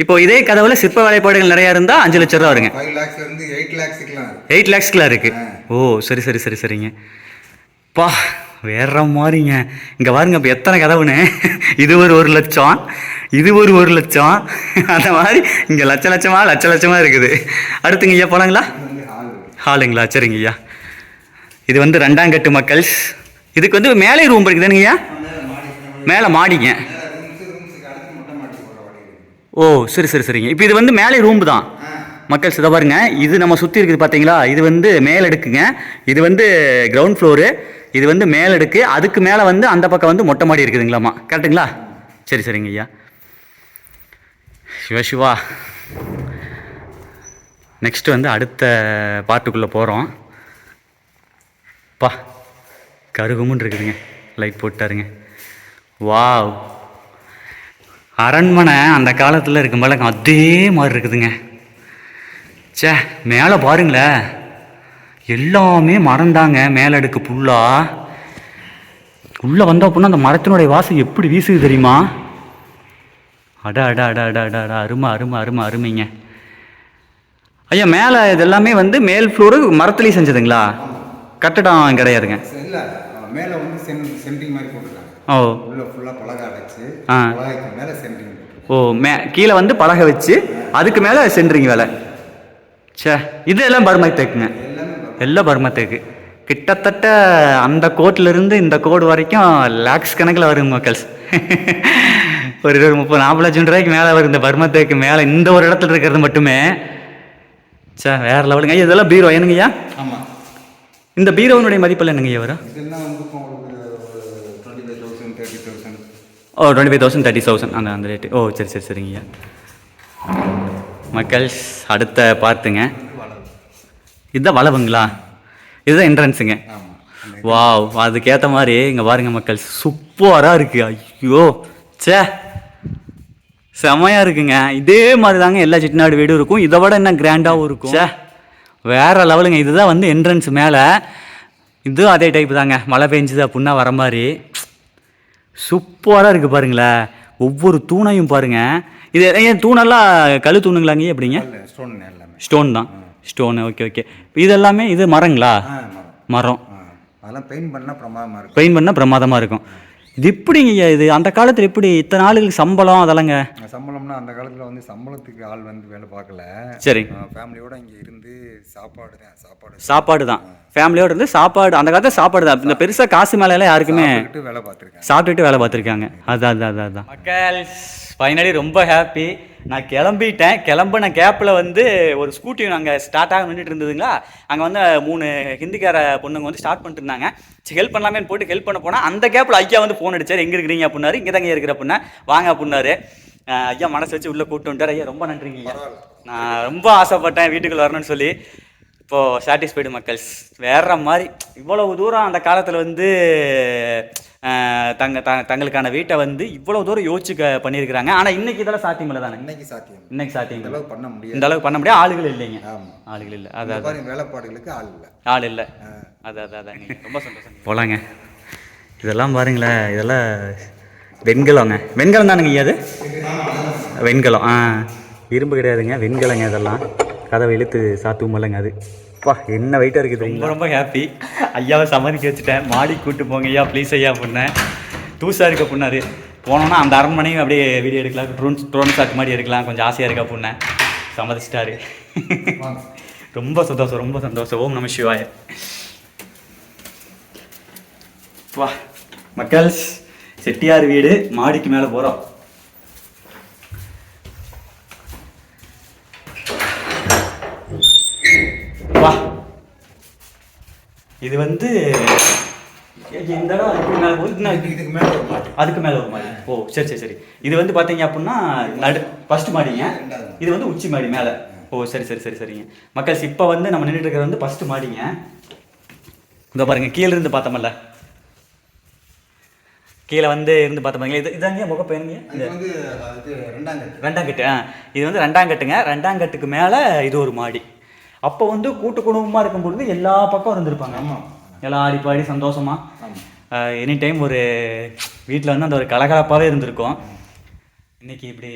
இப்போ இதே கதவுல சிற்ப வேலைப்பாடுகள் நிறையா இருந்தால் 5 லட்சம் ரூபா வருங்க. 5 lakhs இருந்து 8 lakhsக்குலாம் 8 lakhsக்குலாம் இருக்கு. ஓ சரி சரி சரி சரிங்க. பா வேற மாதிரிங்க. இங்கே பாருங்க இப்போ எத்தனை கதவுன்னு. இது ஒரு 1 லட்சம், இது ஒரு 1 லட்சம், அந்த மாதிரி இங்கே லட்ச லட்சமாக இருக்குது. அடுத்துங்க ஐயா போலாங்களா? ஹாலுங்களா? சரிங்க ஐயா. இது வந்து 2ஆம் கட்டு மக்கள். இதுக்கு வந்து மேலே ரூம் இருக்குதுங்க ஐயா? மேலே மாடிங்க. ஓ சரி சரி சரிங்க. இப்போ இது வந்து மேலே ரூம் தான் மக்கள். இதை பாருங்க, இது நம்ம சுற்றி இருக்குது பார்த்தீங்களா? இது வந்து மேல் அடுக்குங்க, இது வந்து கிரவுண்ட் ஃப்ளோரு, இது வந்து மேல் அடுக்கு. அதுக்கு மேலே வந்து அந்த பக்கம் வந்து மொட்டை மாடி இருக்குதுங்களாம்மா, கரெக்டுங்களா? சரி சரிங்க ஐயா. சிவா நெக்ஸ்ட் வந்து அடுத்த பார்ட்டுக்குள்ளே போகிறோம். பா கருகுமுன்னு இருக்குதுங்க, லைட் போட்டாருங்க. வாவ், அரண்மனை அந்த காலத்தில் இருக்கும் போல அதே மாதிரி இருக்குதுங்க. சே மேலே பாருங்களேன், எல்லாமே மறந்தாங்க. மேலே அடுக்கு ஃபுல்லாக உள்ளே வந்தோம் அப்படின்னா அந்த மரத்தினுடைய வாசம் எப்படி வீசுது தெரியுமா? அடா அடா அடா அடா அடா அடா, அருமை அருமை அருமை அருமைங்க ஐயா. மேலே இது எல்லாமே வந்து மேல் ஃப்ளோரு மரத்துலேயும் செஞ்சதுங்களா? கட்டடம் கிடையாதுங்க. இல்லை, மேலே வந்து சென்ட்ரிங் மாதிரி போட்டுருக்காங்க. ஓ உள்ள ஃபுல்லாக பலகை அடைச்சு, பலகைக்கு மேலே சென்ட்ரிங். ஓ கீழே வந்து பலகை வச்சு அதுக்கு மேலே சென்ட்ரிங் வேலை. சே இது எல்லாம் பர்மா தேக்குங்க, எல்லாம் பர்மா தேக்கு. கிட்டத்தட்ட அந்த கோட்டிலேருந்து இந்த கோடு வரைக்கும் லேக்ஸ் கணக்கில் வருங்க மக்கள்ஸ். ஒரு 30-40 லட்சம் ரூபாய்க்கு மேலே வரும் இந்த பர்மா தேக்கு மேலே இந்த ஒரு இடத்துல இருக்கிறது மட்டுமே. சே வேறு லெவலுங்க ஐயா. இதெல்லாம் பீரோ என்னங்கய்யா? ஆமாம். இந்த பீரோனுடைய மதிப்பெல்லாம் என்னங்கய்யா வரும்? இதெல்லாம் வந்து 25,000 30,000. ஓ 25,000 30,000 அந்த ரேட்டு. ஓ சரி சரி சரிங்கய்யா. மக்கள்ஸ் அடுத்த பார்த்துங்க, இதுதான் வளவுங்களா? இதுதான் என்ட்ரன்ஸுங்க. வாவ், அதுக்கேற்ற மாதிரி இங்கே பாருங்க மக்கள், சூப்பராக இருக்குது. ஐயோ சே செமையாக இருக்குங்க. இதே மாதிரி தாங்க எல்லா செட்டிநாடு வீடும் இருக்கும், இதை விட என்ன கிராண்டாகவும் இருக்கும். சே வேறு லெவலுங்க. இதுதான் வந்து என்ட்ரன்ஸ் மேலே. இதுவும் அதே டைப்பு தாங்க, மழை பெஞ்சுது அப்படின்னா வர மாதிரி சூப்பராக இருக்குது பாருங்களேன். ஒவ்வொரு தூணையும் பாருங்கள். இது ஏன் தூணெல்லாம் கல் தூணுங்களாங்க எப்படிங்க? ஸ்டோன் தான். ஸ்டோனு. Okay okay. இது எல்லாமே இது மரங்களா? மரம். அதெல்லாம் பெயிண்ட் பண்ணால் பிரமாதமாக இருக்கும். பெயிண்ட் பண்ணால் பிரமாதமாக இருக்கும். இது எப்படிங்க இது அந்த காலத்தில் எப்படி இத்தனை ஆளுகளுக்கு சம்பளம் அதெல்லாங்க? சம்பளம்னா அந்த காலத்தில் வந்து சம்பளத்துக்கு ஆள் வந்து வேலை பார்க்கல. சரி. ஃபேமிலியோட இங்கே இருந்து சாப்பாடு தான் ஃபேமிலியோட இருந்து சாப்பாடு. அந்த காலத்தில் சாப்பாடு தான். இந்த பெருசாக காசு மேலே யாருக்குமே வேலை பார்த்துருக்காங்க, சாப்பிட்டுட்டு வேலை பார்த்துருக்காங்க. அதான் மக்கள் ஃபைனலி ரொம்ப ஹாப்பி. நான் கிளம்பின கேப்பில் வந்து ஒரு ஸ்கூட்டி நாங்கள் ஸ்டார்ட்டாக நின்றுட்டு இருந்ததுங்களா, அங்கே வந்து 3 ஹிந்திக்கார பொண்ணுங்க வந்து ஸ்டார்ட் பண்ணிட்டு இருந்தாங்க. சரி ஹெல்ப் பண்ணலாமேன்னு போட்டு ஹெல்ப் பண்ண போனால் அந்த கேப்பில் ஐயா வந்து ஃபோன் அடிச்சார். எங்கே இருக்கிறீங்க அப்படின்னாரு. இங்கே தாங்க இருக்கிற அப்படின்னா வாங்க அப்படின்னாரு. ஐயா மனசு வச்சு உள்ளே கூப்பிட்டு வந்துட்டார். ஐயா ரொம்ப நன்றிங்க ஐயா, நான் ரொம்ப ஆசைப்பட்டேன் வீட்டுக்குள்ள வரணும்னு சொல்லி. இப்போது சாட்டிஸ்ஃபைடு மக்கள்ஸ். வேற மாதிரி இவ்வளவு தூரம் அந்த காலத்தில் வந்து தங்களுக்கான வீட்டை வந்து இவ்வளவு தூரம் யோசிச்சு பண்ணியிருக்கிறாங்க. ஆனால் இன்னைக்கு இதெல்லாம் சாத்தியம் இல்லை தானே? இன்னைக்கு சாத்தியம் இந்த அளவுக்கு பண்ண முடியாது. ஆளுகள் இல்லைங்க, ஆளுகள் இல்லை. அதான் வேலைப்பாடுகளுக்கு ஆள் இல்லை. அதான் ரொம்ப சந்தோஷம். போலாங்க. இதெல்லாம் பாருங்களேன், இதெல்லாம் வெண்கலம் தானுங்க ஐயா? அது வெண்கலம். இரும்பு கிடையாதுங்க, வெண்கலங்க. இதெல்லாம் கதவை இழுத்து சாத்துவோம்லங்க. அது அப்பா என்ன வெயிட்டாக இருக்குது. ரொம்ப ஹாப்பி. ஐயாவை சம்மதிக்க வச்சுட்டேன். மாடி கூப்பிட்டு போங்க ஐயா ப்ளீஸ் ஐயா அப்படின்னேன். தூசாக இருக்க அப்படின்னாரு. போனோன்னா அந்த அரண்மனையும் அப்படியே வீடியோ எடுக்கலாம், ட்ரோன் ஷாட் மாதிரி எடுக்கலாம், கொஞ்சம் ஆசையாக இருக்கா அப்படின்னேன். சம்மதிச்சிட்டாரு. ரொம்ப சந்தோஷம். ஓம் நம சிவாய. வா மக்கள்ஸ், செட்டியார் வீடு மாடிக்கு மேலே போகிறோம். வா, இது வந்து இந்த இடம் அதுக்கு மேலே போகுது, இதுக்கு மேலே ஒரு மாடி, அதுக்கு மேலே ஒரு மாடி. ஓ சரி சரி சரி. இது வந்து பார்த்தீங்க அப்படின்னா ஃபர்ஸ்ட் மாடிங்க, இது வந்து உச்சி மாடி மேலே. ஓ சரி சரி சரி சரிங்க மக்கள்ஸ். இப்போ வந்து நம்ம நின்றுட்டு இருக்கிறது வந்து ஃபர்ஸ்ட் மாடிங்க. இந்த பாருங்க, கீழே இருந்து பார்த்தோம்ல, கீழே வந்து இருந்து பார்த்தோம்ல, இது இதாங்க முக பையனுங்க, ரெண்டாம் கட்டு. இது வந்து ரெண்டாம் கட்டுங்க. ரெண்டாம் கட்டுக்கு மேலே இது ஒரு மாடி. அப்போ வந்து கூட்டு குடும்பமாக இருக்கும் பொழுது எல்லா பக்கம் இருந்திருப்பாங்க. எல்லாம் ஆடி பாடி சந்தோஷமாக எனி டைம் ஒரு வீட்டில் வந்து அந்த ஒரு கலகலப்பாகவே இருந்திருக்கும். இன்னைக்கு இப்படி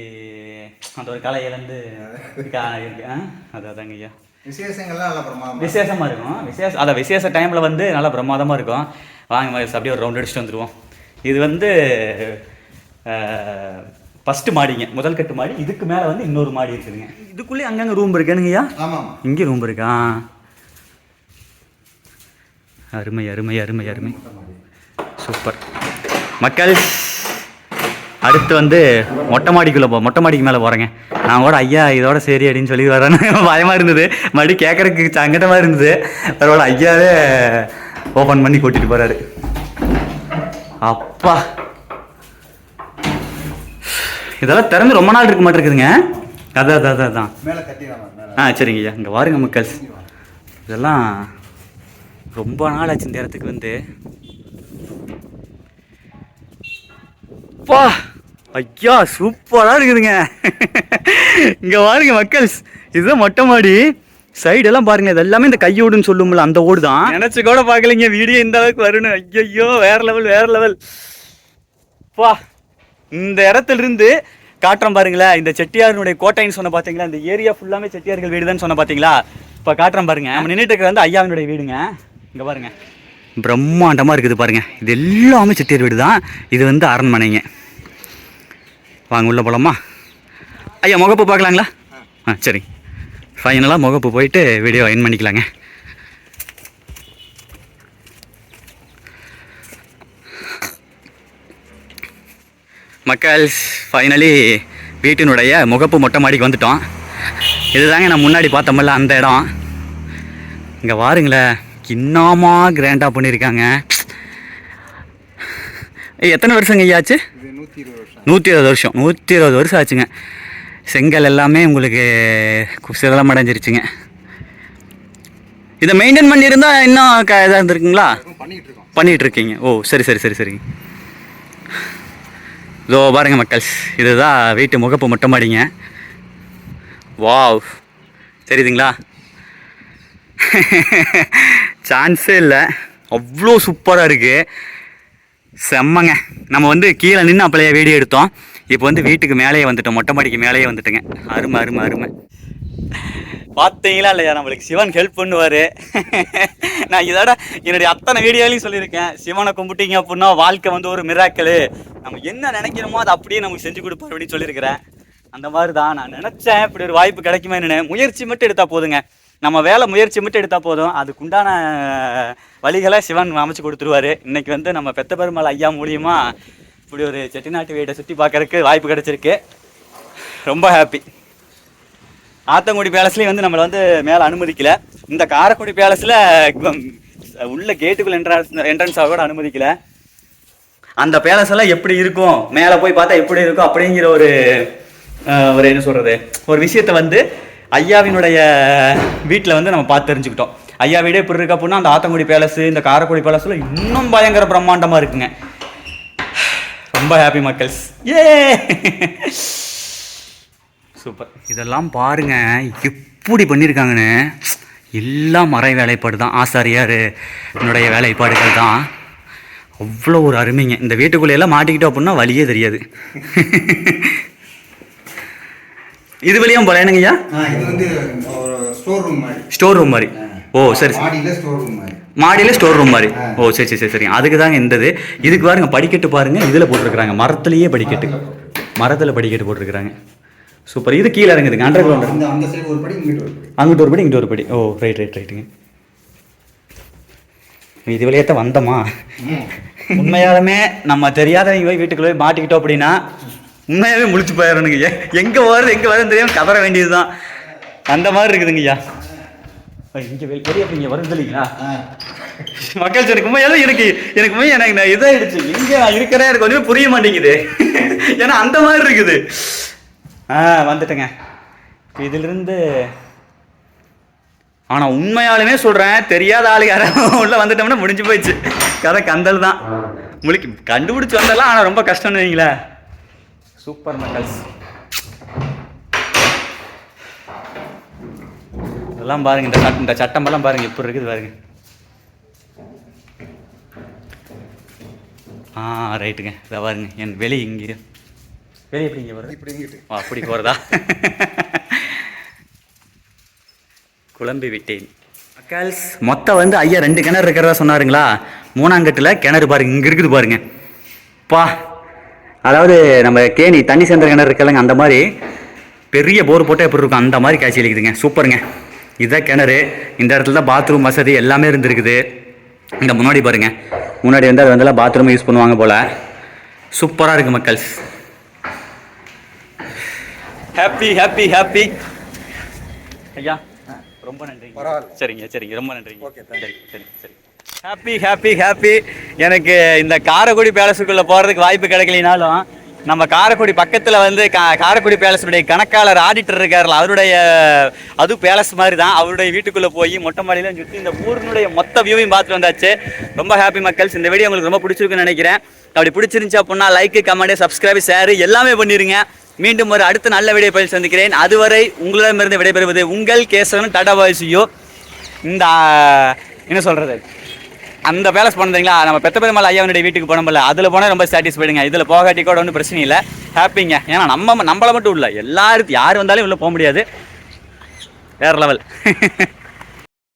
அந்த ஒரு கலை இழந்து இருக்கு. அதாங்க ஐயா, விசேஷங்கள்லாம் நல்லா பிரமாதமாக விசேஷமாக இருக்கும். அதை விசேஷ டைமில் வந்து நல்லா பிரமாதமாக இருக்கும். வாங்க மாதிரி அப்படியே ஒரு ரவுண்ட் அடிச்சுட்டு வந்துடுவோம். இது வந்து ஃபஸ்ட்டு மாடிங்க, முதல் கட்டு மாடி. இதுக்கு மேலே வந்து இன்னொரு மாடி இருக்குதுங்க. இதுக்குள்ளேயே அங்கங்கே ரூம் இருக்கேனுங்கய்யா. ஆமாம், இங்கே ரூம் இருக்கா? அருமை அருமை அருமை அருமை, சூப்பர் மக்கள். அடுத்து வந்து மொட்டை மாடிக்குள்ளே மொட்டை மாடிக்கு மேலே போகிறேங்க. நான் கூட ஐயா இதோட சரி அப்படின்னு சொல்லி வரேன்னு பயமாக இருந்தது, மறுபடியும் கேட்குறதுக்கு சங்கடமாக இருந்தது. பரவாயில்ல, ஐயாவே ஓப்பன் பண்ணி கூட்டிகிட்டு போகிறாரு. அப்பா, இதெல்லாம் திறந்து ரொம்ப நாள் இருக்க மாட்டேருக்குதுங்க. அதான் சரிங்க ஐயா. இங்கே வாருங்க மக்கள், இதெல்லாம் ரொம்ப நாள் ஆச்சு இந்த இடத்துக்கு வந்து. பா ஐயா, சூப்பராக இருக்குதுங்க. இங்கே பாருங்க மக்கள்ஸ், இதுதான் மொட்டை மாடி. சைடெல்லாம் பாருங்க, இது எல்லாமே இந்த கையோடுன்னு சொல்லும்ல அந்த ஓடு தான். நினச்சி கூட பார்க்கலைங்க வீடியோ இந்த அளவுக்கு வரணும். ஐயோ, வேற லெவல் வேற லெவல். பா, இந்த இடத்துல இருந்து காட்டுறோம் பாருங்களேன். இந்த செட்டியாருடைய கோட்டைன்னு சொன்ன பார்த்தீங்களா, இந்த ஏரியா ஃபுல்லாமே செட்டியார்கள் வீடு தான் சொன்ன பார்த்தீங்களா. இப்போ காட்டுறோம் பாருங்க. நம்ம நின்றுட்டு இருக்கிறது வந்து ஐயாவினுடைய வீடுங்க. இங்கே பாருங்க, பிரம்மாண்டமாக இருக்குது பாருங்க. இது எல்லாமே செட்டியார் வீடு தான். இது வந்து அரண்மனைங்க. வாங்க உள்ள போகலாமா? ஐயா முகப்பு பார்க்கலாங்களா? சரி, ஃபைனலாக முகப்பு போயிட்டு வீடியோ என் பண்ணிக்கலாங்க. மக்கள், ஃபைனலி வீட்டினுடைய முகப்பு மொட்டை மாடிக்கு வந்துட்டோம். இதுதாங்க நான் முன்னாடி பார்த்தோம்ல அந்த இடம். இங்கே வாருங்களேன், இன்னமா கிராண்டாக பண்ணியிருக்காங்க. எத்தனை வருஷங்க ஐயா ஆச்சு? 120 வருஷம். 120 வருஷம் ஆச்சுங்க. செங்கல் எல்லாமே உங்களுக்கு சிதலம் அடைஞ்சிருச்சுங்க. இதை மெயின்டைன் பண்ணியிருந்தால் இன்னும் இதாக இருந்திருக்குங்களா? பண்ணிகிட்டு இருக்கீங்க. ஓ சரி சரி சரி சரிங்க. இதோ பாருங்க மக்கள்ஸ், இதுதான் வீட்டு முகப்பு மொட்டை மாடிங்க. வாவ், தெரியுதுங்களா? சான்ஸே இல்லை, அவ்வளோ சூப்பராக இருக்குது, செம்மங்க. நம்ம வந்து கீழே நின்று அப்பளையே வீடியோ எடுத்தோம். இப்போ வந்து வீட்டுக்கு மேலேயே வந்துட்டோம், மொட்டை மாடிக்கு மேலேயே வந்துட்டுங்க. அருமை அருமை அருமை. பார்த்தீங்களா இல்லையா, நம்மளுக்கு சிவன் ஹெல்ப் பண்ணுவார். நான் இதோட என்னுடைய அத்தனை வீடியோலையும் சொல்லியிருக்கேன், சிவனை கும்பிட்டீங்க அப்படின்னா வாழ்க்கை வந்து ஒரு மிராக்கலு. நம்ம என்ன நினைக்கிறோமோ அதை அப்படியே நமக்கு செஞ்சு கொடுப்பார் அப்படின்னு சொல்லியிருக்கிறேன். அந்த மாதிரி தான் நான் நினச்சேன், இப்படி ஒரு வாய்ப்பு கிடைக்குமே. முயற்சி மட்டும் எடுத்தால் போதுங்க. நம்ம வேலை முயற்சி மட்டும் எடுத்தால் போதும், அதுக்குண்டான வழிகளை சிவன் அமைச்சு கொடுத்துருவாரு. இன்றைக்கி வந்து நம்ம பெத்த பெருமாள் ஐயா மூலியமாக இப்படி ஒரு செட்டிநாட்டு வீட்டை சுற்றி பார்க்கறதுக்கு வாய்ப்பு கிடச்சிருக்கு. ரொம்ப ஹாப்பி. ஆத்தங்குடி பேலஸ்லேயும் வந்து நம்மளை வந்து மேலே அனுமதிக்கலை. இந்த காரைக்குடி பேலஸில் உள்ள கேட்டுக்குள்ள என்ட்ரன்ஸாக கூட அனுமதிக்கலை. அந்த பேலஸெல்லாம் எப்படி இருக்கும், மேலே போய் பார்த்தா எப்படி இருக்கும் அப்படிங்கிற ஒரு என்ன சொல்கிறது, ஒரு விஷயத்தை வந்து ஐயாவினுடைய வீட்டில் வந்து நம்ம பார்த்து தெரிஞ்சுக்கிட்டோம். ஐயா வீடே இப்படி இருக்கு அப்படின்னா அந்த ஆத்தங்குடி பேலஸு, இந்த காரைக்குடி பேலஸில் இன்னும் பயங்கர பிரம்மாண்டமாக இருக்குங்க. ரொம்ப ஹாப்பி மக்கள்ஸ். ஏ சூப்பர். இதெல்லாம் பாருங்க எப்படி பண்ணியிருக்காங்கன்னு. எல்லாம் மறை வேலைப்பாடு தான், ஆசாரியார் என்னுடைய வேலைப்பாடுகள் தான். அவ்வளோ ஒரு அருமைங்க. இந்த வீட்டுக்குள்ளேயெல்லாம் மாட்டிக்கிட்டோம் அப்படின்னா வழியே தெரியாது. இது வெளியும் போல என்னங்கய்யா? இது வந்து ஒரு ஸ்டோர் ரூம் மாதிரி. ஸ்டோர் ரூம் மாதிரி. ஓ சரி. மாடியில் ஸ்டோர் ரூம் மாதிரி. மாடியில் ஸ்டோர் ரூம் மாதிரி. ஓ சரி சரி சரி சரிங்க. அதுக்கு தாங்க இந்த இதுக்கு பாருங்க படிக்கட்டு பாருங்க, இதில் போட்டிருக்கிறாங்க, மரத்துலேயே படிக்கட்டு, மரத்தில் படிக்கட்டு போட்டிருக்கிறாங்க. சூப்பர். இது கீழே இறங்குதுங்க, அண்டர் கிரவுண்ட். அந்த சைடு ஒரு படி, இங்கிட்டு ஒரு படி, அங்கிட்டு ஒரு படி, இங்கிட்டு ஒரு படி. ஓ ரைட் ரைட் ரைட்டுங்க. இது வழியாக வந்தோமா? உண்மையாலுமே நம்ம தெரியாதவங்க போய் வீட்டுக்குள்ளே போய் மாட்டிக்கிட்டோம் அப்படின்னா உண்மையாகவே முழிச்சு போயிடணுங்க. எங்கே வருது எங்கே வருதுன்னு தெரியாமல் கதற வேண்டியது தான். அந்த மாதிரி இருக்குதுங்கய்யா. இங்கே பெரிய இங்கே வருது இல்லைங்களா மக்கள்? எனக்கு உண்மையாலும் எனக்கு நான் இதாகிடுச்சு. எங்கே நான் இருக்கிறேன் எனக்கு ஒன்றுமே புரிய மாட்டேங்குது. ஏன்னா அந்த மாதிரி இருக்குது. வந்துட்டேங்க இதிலிருந்து. ஆனால் உண்மையாலுமே சொல்கிறேன், தெரியாத ஆளு யாரும் உள்ள வந்துட்டோம்னா முடிஞ்சு போயிடுச்சு கதை. கந்தல் தான் கண்டுபிடிச்சி வந்தலாம். ஆனால் ரொம்ப கஷ்டம்னு வைங்களேன். சூப்பர் மக்கள்ஸ். இதெல்லாம் பாருங்க, இந்த சட்டமெல்லாம் பாருங்க எப்படி இருக்குது பாருங்க. ரைட்டுங்க. இதை பாருங்க என் வெளி இங்கே வெளியே எப்படி இங்கே வருது? அப்படி போகிறதா? குழம்பி விட்டேன் மக்கள்ஸ். மொத்தம் வந்து ஐயா 2 கிணறு இருக்கிறதா சொன்னாருங்களா. 3ஆங்கட்டில் கிணறு பாருங்க, இங்கே இருக்குது பாருங்க. பா, அதாவது நம்ம கேணி தண்ணி சேர்ந்த கிணறு இருக்கலங்க, அந்த மாதிரி பெரிய போர் போட்டால் எப்படி இருக்கும் அந்த மாதிரி காட்சி அளிக்குதுங்க. சூப்பருங்க. இதுதான் கிணறு. இந்த இடத்துல தான் பாத்ரூம் வசதி எல்லாமே இருந்துருக்குது. இங்கே முன்னாடி பாருங்க, முன்னாடி வந்து அது வந்து பாத்ரூம் யூஸ் பண்ணுவாங்க போல். சூப்பராக இருக்குது மக்கள்ஸ். ஹாப்பி ஹாப்பி ஹாப்பி ஐயா. ரொம்ப நன்றி. சரிங்க ரொம்ப நன்றிங்க. சரி. Happy happy happy. எனக்கு இந்த காரைக்குடி பேலஸுக்குள்ளே போகிறதுக்கு வாய்ப்பு கிடைக்கலினாலும் நம்ம காரைக்குடி பக்கத்தில் வந்து காரைக்குடி பேலஸுடைய கணக்காளர் ஆடிட்டர் இருக்கார்ல, அவருடைய அது பேலஸ் மாதிரி தான். அவருடைய வீட்டுக்குள்ளே போய் மொட்டை மாடியில சுற்றி இந்த ஊரினுடைய மொத்த வியூவையும் பார்த்துட்டு வந்தாச்சு. ரொம்ப ஹாப்பி மக்கள்ஸ். இந்த வீடியோ உங்களுக்கு ரொம்ப பிடிச்சிருக்குன்னு நினைக்கிறேன். அப்படி பிடிச்சிருந்துச்சு அப்படின்னா லைக்கு, கமெண்ட், சப்ஸ்கிரைப், ஷேர் எல்லாமே பண்ணிடுங்க. மீண்டும் ஒரு அடுத்த நல்ல வீடியோ பதில் சந்திக்கிறேன். அதுவரை உங்களிடமிருந்து விடைபெறுவது உங்கள் கேசவன். டாடா பாய், see you. இந்த என்ன சொல்கிறது, அந்த பேலஸ் பண்ணுறீங்களா, நம்ம பெத்த பெருமாள் ஐயாவனுடைய வீட்டுக்கு போனோம்ல, அதில் போனால் ரொம்ப சாட்டிஸ்ஃபைடுங்க. இதில் போகாட்டி கூட ஒன்றும் பிரச்சனை இல்லை, ஹாப்பிங்க. ஏன்னா நம்மளை மட்டும் இல்லை, எல்லாரும் யார் வந்தாலும் உள்ளே போக முடியாது. வேறு லெவல்.